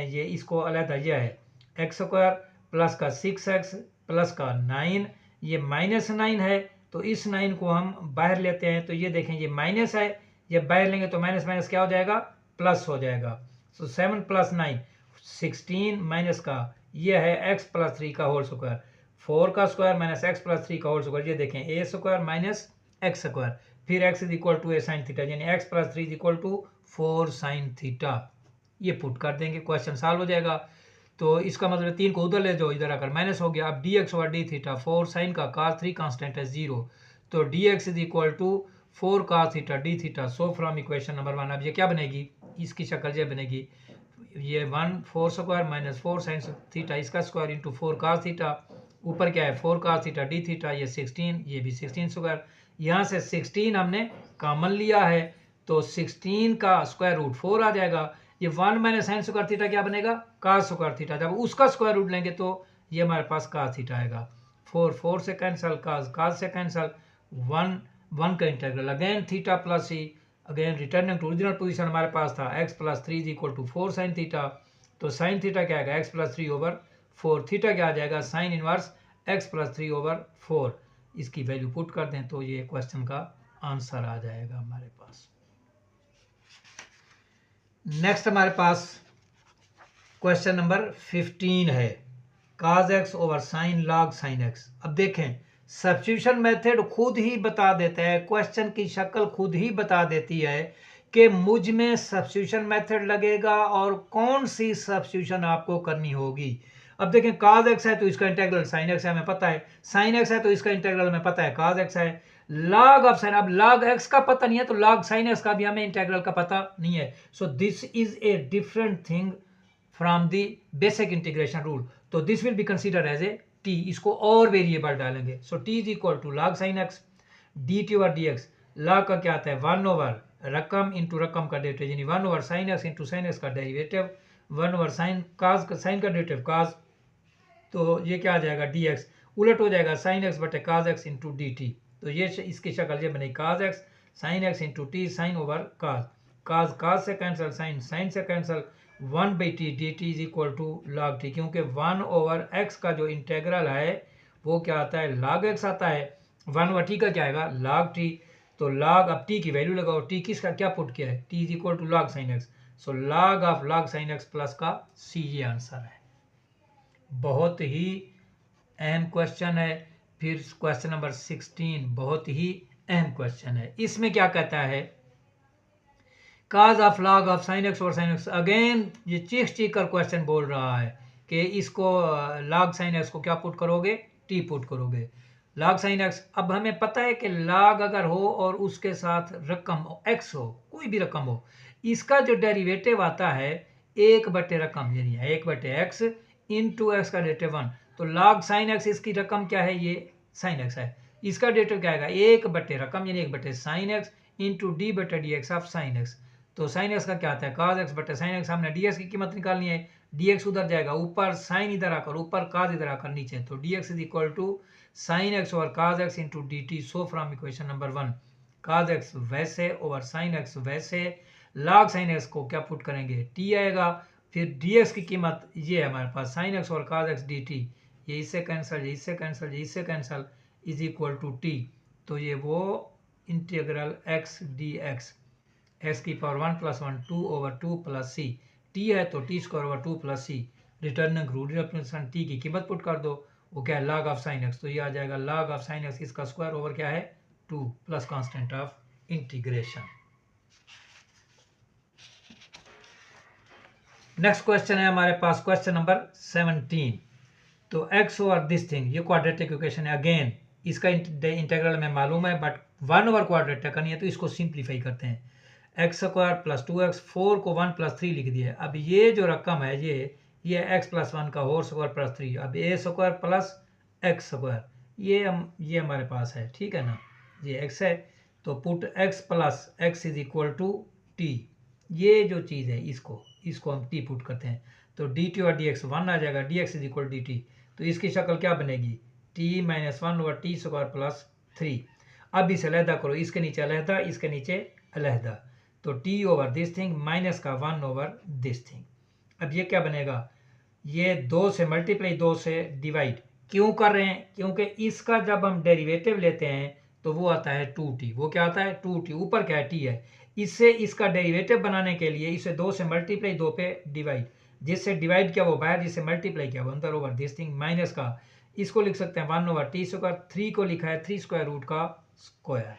ये इसको अलग, ये है एक्स स्क्वायर प्लस का 6x प्लस का 9, ये माइनस 9 है, तो इस 9 को हम बाहर लेते हैं, तो ये देखें ये माइनस है, ये बाहर लेंगे तो माइनस माइनस क्या हो जाएगा प्लस हो जाएगा। सो 7 प्लस 9 16 माइनस का ये है x प्लस 3 का होल स्क्वायर, 4 का स्क्वायर माइनस एक्स प्लस 3 का होल स्क्वायर, ये देखें a square minus x square, फिर x is equal to a sine theta, यानी x plus 3 is equal to 4 sine theta. ये पुट कर देंगे, क्वेश्चन सॉल्व हो जाएगा। तो इसका मतलब 3 को उधर ले जाओ, इधर आकर माइनस हो गया। अब dx over d theta 4 sine का cos 3 कांस्टेंट है 0, तो dx is equal to 4 cos theta d theta. So from equation number 1 अब ये क्या बनेगी, इसकी शक्ल ये बनेगी, ये 1 4 स्क्वायर माइनस 4 साइन थीटा इसका स्क्वायर इंटू 4 cos थीटा, ऊपर क्या है 4 cos थीटा डी थीटा, ये 16, ये भी 16 स्क्वायर, यहाँ से 16 हमने कॉमन लिया है, तो 16 का स्क्वायर रूट 4 आ जाएगा। ये 1 माइनस साइन स्क्वायर थीटा क्या बनेगा cos स्क्वायर थीटा, जब उसका स्क्वायर रूट लेंगे तो ये हमारे पास cos थीटा आएगा। 4 से कैंसल, cos से कैंसल, 1 का integral again theta plus c, again returning to original position हमारे पास था x plus 3 is equal to 4 sine theta, तो साइन थीटा क्या आएगा x प्लस 3 ओवर 4, थीटा क्या आ जाएगा sine inverse x plus 3 over 4, इसकी वैल्यू पुट कर दें तो ये क्वेश्चन का आंसर आ जाएगा हमारे पास। नेक्स्ट हमारे पास क्वेश्चन नंबर 15 है, cos x over sign log sign x। अब देखें सब्स्टिट्यूशन मेथड खुद ही बता देता है, क्वेश्चन की शक्ल खुद ही बता देती है कि मुझ में सब्स्टिट्यूशन मेथड लगेगा और कौन सी सब्स्टिट्यूशन आपको करनी होगी। अब देखें cos x है तो इसका इंटीग्रल sin x है, हमें पता है। sin x है तो इसका इंटीग्रल हमें पता है cos x है। log ऑफ sin, अब log x का पता नहीं है तो log sin x का भी हमें इंटीग्रल का पता नहीं है। So this is a different thing from the basic integration rule. तो this will be consider as a t, इसको और वेरिएबल डालेंगे। So t is equal to log sin x dt over dx। log का क्या आता है 1 over रकम into रकम का डेरिवेटिव, यानी 1 over sin x into sin x का derivative, 1 over sine cos sine का डेरिवेटिव cos, तो ये क्या आ जाएगा dx, उलट हो जाएगा sin x बटे cos x into d T. तो ये इसकी शक्ल ये बनेगी cos x sin x into t sine over cos, cos cos से कैंसिल, sin sin से cancel, 1 by t d t is equal to log t, क्योंकि 1 ओवर x का जो इंटेग्रल है वो क्या आता है log x आता है, 1 ओवर टी का क्या आएगा log टी। तो log, अब t की वैल्यू लगाओ, t किसका क्या पुट किया है, t is equal to log sin x। So log of log sin x plus का c, ये आंसर है। बहुत ही अहम क्वेश्चन है। फिर क्वेश्चन नंबर 16 बहुत ही अहम क्वेश्चन है। इसमें क्या कहता है cos of log of sin x और sin x, अगेन ये चीख कर क्वेश्चन बोल रहा है कि इसको log sin x को क्या पुट करोगे, t पुट करोगे, log sin x। अब हमें पता है कि log अगर हो और उसके साथ रकम x हो, कोई भी रकम हो, इसका जो डेरिवेटिव आता है 1 बटे रकम, यानी 1 बटे x इंटू एक्स का डेरिवेटिव 1। तो log sin x इसकी रकम क्या है, ये sin x है, इसका डेरिवेटिव क्या आएगा 1 बटे रकम यानी 1 बटे sin x इंटू डी बटे D x of sin x। तो sin x का क्या आता है cos x बटे sin x, हमने dx की कीमत निकालनी है, dx उधर जाएगा ऊपर, sin इधर आकर ऊपर, cos इधर आकर नीचे, तो dx is equal to sin x over cos x into d t. So from equation number 1 cos x वैसे ओवर sin x वैसे, log sin x को क्या पुट करेंगे t आएगा, फिर dx की कीमत ये है हमारे पास sin x और cos x dt, ये इससे कैंसिल, ये इससे कैंसिल, ये इससे cancel, is equal to t। तो ये वो इंटीग्रल x dx, x की power 1 plus 1 2 over 2 plus c, t है तो t square over 2 plus c, returning rule representation t की कीमत पुट कर दो, वो क्या है log ऑफ sin x। तो ये आ जाएगा log ऑफ sin x, इसका स्क्वायर ओवर क्या है 2 plus constant of integration. Next question है हमारे पास क्वेश्चन नंबर 17। तो x ओवर दिस थिंग, ये क्वाड्रेटिक इक्वेशन है, अगेन इसका इंटीग्रल में मालूम है बट 1 ओवर क्वाड्रेटिक करनी है तो इसको सिंप्लीफाई करते हैं, एक्स स्क्वायर प्लस 2x, 4 को 1 प्लस 3 लिख दिया। अब ये जो रकम है ये x प्लस 1 का होल स्क्वायर प्लस 3, अब ए स्क्वायर प्लस एक्स स्क्वायर, ये हमारे पास है, ठीक है ना, ये x है, तो put x plus x is equal to t, ये जो चीज़ है इसको हम t पुट करते हैं, तो dt और dx 1 आ जाएगा, dx इज इक्वल dt। तो इसकी शक्ल क्या बनेगी t minus 1 over T square plus 3। अब इसे अलहदा करो, इसके नीचे अलहदा, इसके नीचे अलहदा, तो t over this thing minus का 1 ओवर दिस थिंग। अब ये क्या बनेगा, ये 2 से मल्टीप्लाई 2 से डिवाइड क्यों कर रहे हैं, क्योंकि इसका जब हम डेरिवेटिव लेते हैं तो वो आता है 2t, वो क्या आता है 2t, ऊपर क्या है t है, इससे इसका डेरिवेटिव बनाने के लिए इसे 2 से मल्टीप्लाई 2 पे डिवाइड, जिससे डिवाइड किया वो बाहर, जिससे मल्टीप्लाई किया वो अंदर, ओवर दिस थिंग माइनस का, इसको लिख सकते हैं 1 ओवर टी स्क्वायर, 3 को लिखा है 3 स्क्वायर रूट का स्क्वायर।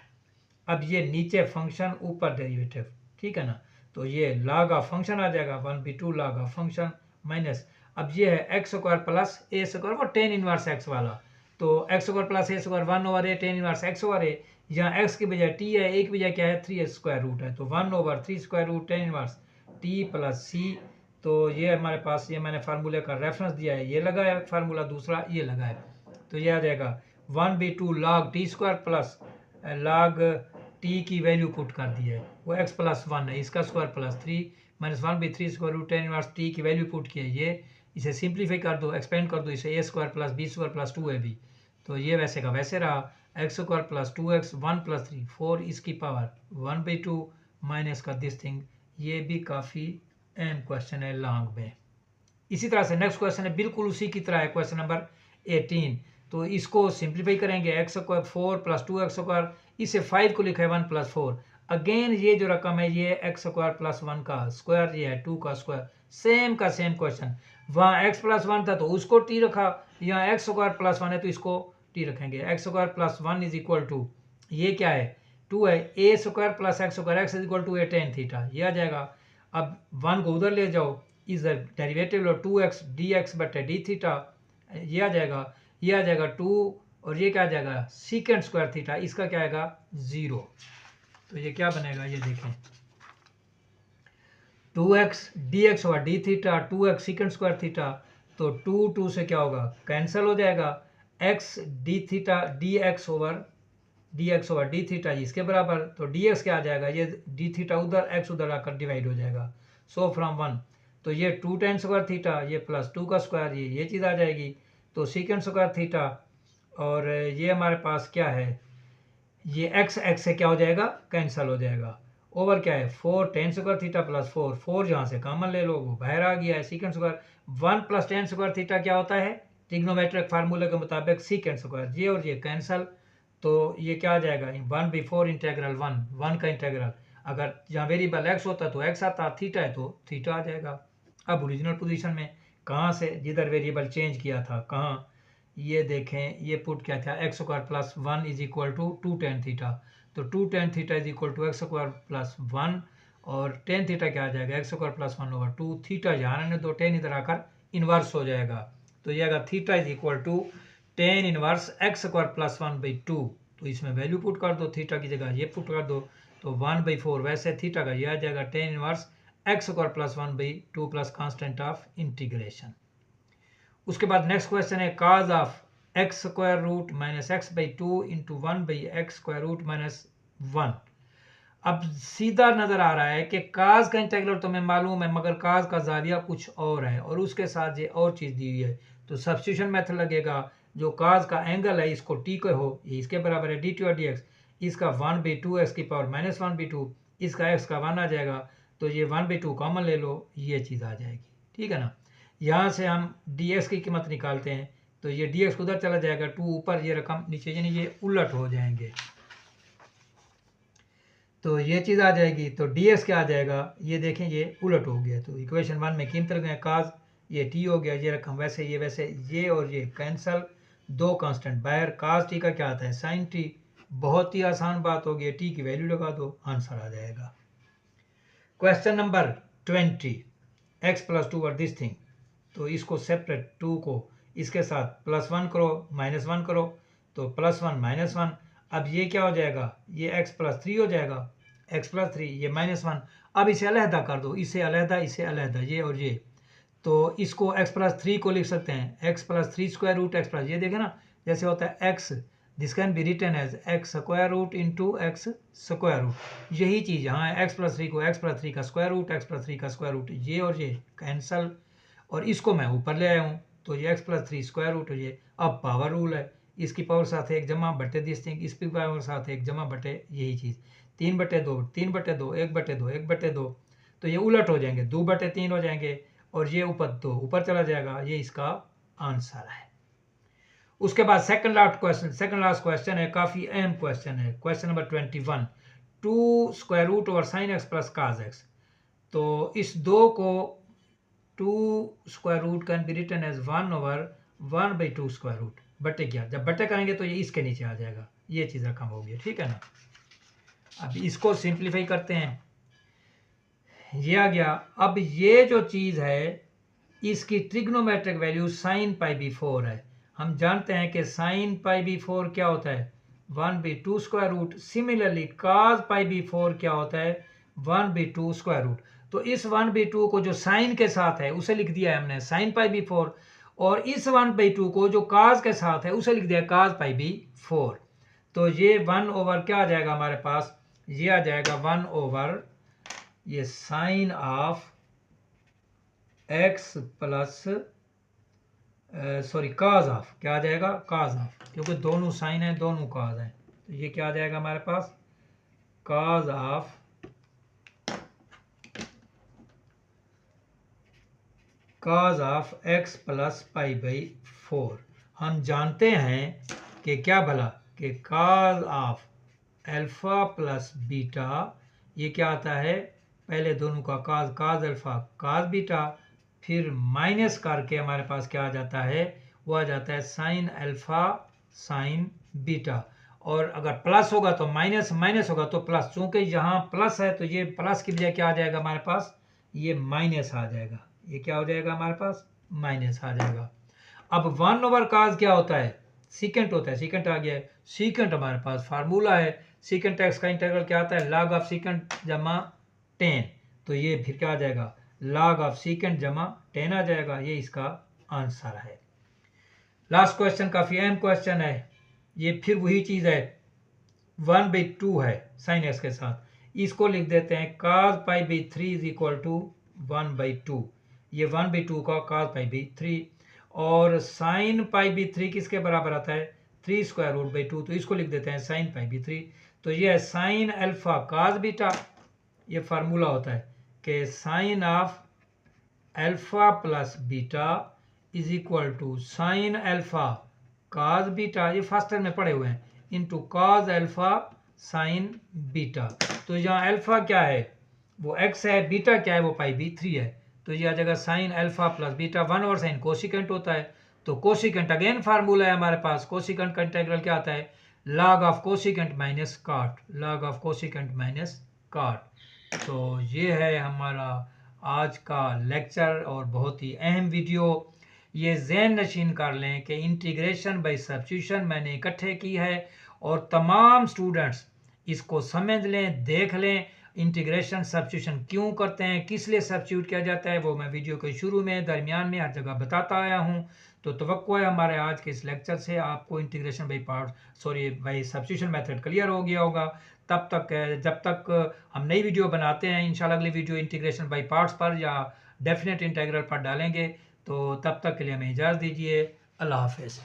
अब ये नीचे फंक्शन ऊपर डेरिवेटिव, ठीक है ना, तो ये log ऑफ फंक्शन आ जाएगा 1/2 log ऑफ फंक्शन माइनस, अब ये है एक्स स्क्वायर प्लस ए स्क्वायर, वो टेन इनवर्स एक्स वाला, तो एक्स स्क्वायर प्लस ए स्क्वायर 1 ओवर ए टेन इनवर्स एक्स ओवर ए, यहाँ एक्स की बजाय टी है, एक बजाय क्या है 3 स्क्वायर रूट है, तो 1 over 3 square root ten inverse t plus c. तो ये हमारे पास, ये मैंने फार्मूले का रेफरेंस दिया है, ये लगा है फार्मूला, दूसरा ये लगा है, तो ये आ जाएगा 1/2 log t square plus log t की वैल्यू पुट कर दी है, वो x प्लस 1 है, इसका square plus 3 minus 1/3 square root ten inverse t की वैल्यू पुट की है, ये इसे सिंप्लीफाई कर दो, एक्सपेंड कर दो, इसे a square plus b square plus 2 है भी, तो ये वैसे का वैसे रहा, x square plus 2x 1 plus 3 4 इसकी पावर 1/2 माइनस का दिस थिंग, ये भी काफ़ी अहम क्वेश्चन है लॉन्ग में। इसी तरह से नेक्स्ट क्वेश्चन है बिल्कुल उसी की तरह है, क्वेश्चन नंबर 18। तो इसको सिंप्लीफाई करेंगे, x square 4 plus 2 x square, इसे 5 को लिखा है 1 प्लस 4। अगेन ये जो रकम है ये एक्स स्क्वायर प्लस 1 का स्क्वायर, ये है 2 का स्क्वायर, सेम का सेम क्वेश्चन। वहाँ एक्स प्लस 1 था तो उसको टी रखा, यहाँ एक्स स्क्वायर प्लस 1 है तो इसको टी रखेंगे। X square plus 1 is equal to, ये क्या है 2 है, a square plus x square, x is equal to a tan theta, ये आ जाएगा। अब 1 को उधर ले जाओ, is the derivative of 2x dx बटे डी थीटा, ये आ जाएगा, ये आ जाएगा 2 और ये क्या आ जाएगा सीकेंड स्क्वायर थीटा, इसका क्या आएगा 0। तो ये क्या बनेगा, ये देखें 2x dx होगा D theta, 2x सीकेंड square theta, तो 2 से क्या होगा कैंसिल हो जाएगा, x D theta dx over d theta इसके बराबर, तो dx क्या आ जाएगा, ये डी थीटा उधर x उधर आकर डिवाइड हो जाएगा। सो फ्रॉम 1 तो ये 2 tan स्क्वायर थीटा, ये प्लस 2 का स्क्वायर, ये चीज़ आ जाएगी। तो सीकेंड स्क्वायर थीटा और ये हमारे पास क्या है, ये x से क्या हो जाएगा कैंसिल हो जाएगा, ओवर क्या है 4 tan स्क्वायर थीटा प्लस 4 यहाँ से कॉमन ले लो, वो बाहर आ गया है। Secant square 1 plus tan square theta क्या होता है ट्रिग्नोमेट्रिक फार्मूले के मुताबिक सीकेंड स्क्वायर, ये और ये कैंसिल, तो ये क्या आ जाएगा 1/4 इंटेग्रल 1 का इंटेग्रल, अगर जहाँ वेरिएबल x होता तो x आता, थीटा है तो थीटा आ जाएगा। अब ओरिजिनल पोजीशन में कहाँ से, जिधर वेरिएबल चेंज किया था कहाँ, ये देखें ये पुट क्या था x square plus 1 is equal to 2 tan theta, तो 2 tan थीटा is equal to x square plus 1 और tan थीटा क्या आ जाएगा x square plus 1 over 2, theta यहाँ रहने दो, tan इधर आकर इन्वर्स हो जाएगा, तो ये आएगा theta is equal to tan inverse x square plus 1/2, तो इसमें वैल्यू पुट कर दो, थीटा की जगह ये पुट कर दो, तो 1/4 वैसे थीटा का ये आ जाएगा tan inverse x square plus 1/2 plus constant of integration. उसके बाद नेक्स्ट क्वेश्चन है cos of x square root minus x/2 into 1/x square root minus 1। अब सीधा नजर आ रहा है कि cos का इंटीग्रल तो मैं मालूम है, मगर cos का जाविया कुछ और है और उसके साथ ये और चीज दी हुई है, तो सब्स्टिट्यूशन मेथड लगेगा। जो cos का एंगल है इसको t को हो, ये इसके बराबर है dt और dx, इसका 1/2x की पावर माइनस 1/2, इसका x का 1 आ जाएगा, तो ये 1/2 कॉमन ले लो, ये चीज़ आ जाएगी, ठीक है ना। यहाँ से हम dx की कीमत निकालते हैं, तो ये dx उधर चला जाएगा, 2 ऊपर ये रकम नीचे, यानी ये उलट हो जाएंगे, तो ये चीज़ आ जाएगी। तो dx क्या आ जाएगा, ये देखें ये उलट हो गया, तो इक्वेशन 1 में कीमत लग गए cos, ये t हो गया, ये रकम वैसे ये और ये कैंसल, 2 कांस्टेंट बाहर, cos t का क्या आता है sin t, बहुत ही आसान बात होगी, t की वैल्यू लगा दो, आंसर आ जाएगा। क्वेश्चन नंबर 20, x प्लस 2 और दिस थिंग, तो इसको सेपरेट 2 को इसके साथ प्लस 1 करो माइनस 1 करो, तो प्लस 1 माइनस 1, अब ये क्या हो जाएगा, ये x प्लस 3 हो जाएगा, x प्लस 3 ये माइनस 1, अब इसे अलहदा कर दो, इसे अलहदा ये और ये, तो इसको x प्लस 3 को लिख सकते हैं x plus 3 square root x plus, ये देखें ना जैसे होता है x, this can be written as x square root into x square root, यही चीज़ यहाँ है, x प्लस 3 को x प्लस 3 का स्क्वायर रूट, x प्लस 3 का स्क्वायर रूट, ये और ये कैंसल, और इसको मैं ऊपर ले आया हूँ, तो ये x प्लस 3 स्क्वायर रूट हो, ये अब पावर रूल है, इसकी पावर साथ एक जमा बटे दिस थिंग, इसकी पावर साथ एक जमा बटे यही चीज़, 3/2 3/2 1/2 1/2, तो ये उलट हो जाएंगे, 2/3 हो जाएंगे, और ये ऊपर 2 ऊपर चला जाएगा, ये इसका आंसर है। उसके बाद सेकंड लास्ट क्वेश्चन है, काफ़ी अहम क्वेश्चन है, question number 21, 2 square root over sine x plus cos x, तो इस 2 को 2 square root can be written as 1 over 1/2 square root बटे क्या, जब बटे करेंगे तो ये इसके नीचे आ जाएगा, ये चीज़ रकम होगी, ठीक है ना। अब इसको सिंप्लीफाई करते हैं, ये आ गया। अब ये जो चीज़ है इसकी ट्रिग्नोमेट्रिक वैल्यू sin π/4 है, हम जानते हैं कि sin π/4 क्या होता है 1/2 स्क्वायर रूट, सिमिलरली cos π/4 क्या होता है 1/2 स्क्वायर रूट, तो इस 1/2 को जो साइन के साथ है उसे लिख दिया है हमने sin π/4, और इस 1/2 को जो cos के साथ है उसे लिख दिया cos π/4, तो ये 1 ओवर क्या आ जाएगा हमारे पास, ये आ जाएगा 1 ओवर ये sine of x plus sorry cos of, क्या आ जाएगा काज ऑफ, क्योंकि दोनों साइन है दोनों काज है, तो ये क्या आ जाएगा हमारे पास काज ऑफ x प्लस π/4, हम जानते हैं कि क्या भला कि cause of alpha plus beta, ये क्या आता है, पहले दोनों का काज अल्फ़ा काज बीटा, फिर माइनस करके हमारे पास क्या आ जाता है, वो आ जाता है साइन अल्फ़ा साइन बीटा। और अगर प्लस होगा तो माइनस, माइनस होगा तो प्लस, चूंकि यहाँ प्लस है तो ये प्लस की बजाय क्या आ जाएगा हमारे पास, ये माइनस आ जाएगा। ये क्या हो जाएगा हमारे पास, माइनस आ जाएगा। अब 1/cos क्या होता है, सीकेंट होता है, सीकेंट आ गया है। सीकेंट हमारे पास फार्मूला है, सीकेंट एक्स का इंटीग्रल क्या आता है, log ऑफ सीकेंट जमा टेन, तो ये फिर क्या आ जाएगा, log ऑफ सीकेंट जमा टेन आ जाएगा। ये इसका आंसर है। लास्ट क्वेश्चन काफी अहम क्वेश्चन है, ये फिर वही चीज है, 1/2 है साइन एक्स के साथ, इसको लिख देते हैं cos π/3 इज इक्वल टू 1/2, ये 1/2 का cos π/3, और साइन π/3 किसके बराबर आता है, 3√2, तो इसको लिख देते हैं साइन π/3। तो ये है साइन अल्फा cos बीटा, ये फार्मूला होता है कि sine of alpha plus beta is equal to sine alpha cos beta, ये फर्स्ट टर्म में पढ़े हुए हैं, into cos alpha sine beta. तो यहाँ अल्फा क्या है, वो x है, बीटा क्या है, वो π/3 है, तो ये आ जाएगा साइन अल्फा प्लस बीटा। 1 और साइन कोसिकेंट होता है, तो कोसिकेंट अगेन फार्मूला है हमारे पास, कोसिकेंट का इंटीग्रल क्या आता है, log of cosecant minus cot, log of cosecant minus cot. तो ये है हमारा आज का लेक्चर और बहुत ही अहम वीडियो। ये ज़हन नशीन कर लें कि इंटीग्रेशन बाय सब्स्टिट्यूशन मैंने इकट्ठे की है, और तमाम स्टूडेंट्स इसको समझ लें, देख लें इंटीग्रेशन सब्स्टिट्यूशन क्यों करते हैं, किस लिए सब्स्टिट्यूट किया जाता है, वो मैं वीडियो के शुरू में, दरमियान में, हर जगह बताता आया हूँ। तो तवक्को है हमारे आज के इस लेक्चर से आपको integration by substitution method clear हो गया होगा। तब तक जब तक हम नई वीडियो बनाते हैं, इंशाल्लाह अगली वीडियो इंटीग्रेशन बाय पार्ट्स पर या डेफिनेट इंटीग्रल पर डालेंगे। तो तब तक के लिए हमें इजाज़त दीजिए। अल्लाह हाफ़िज़।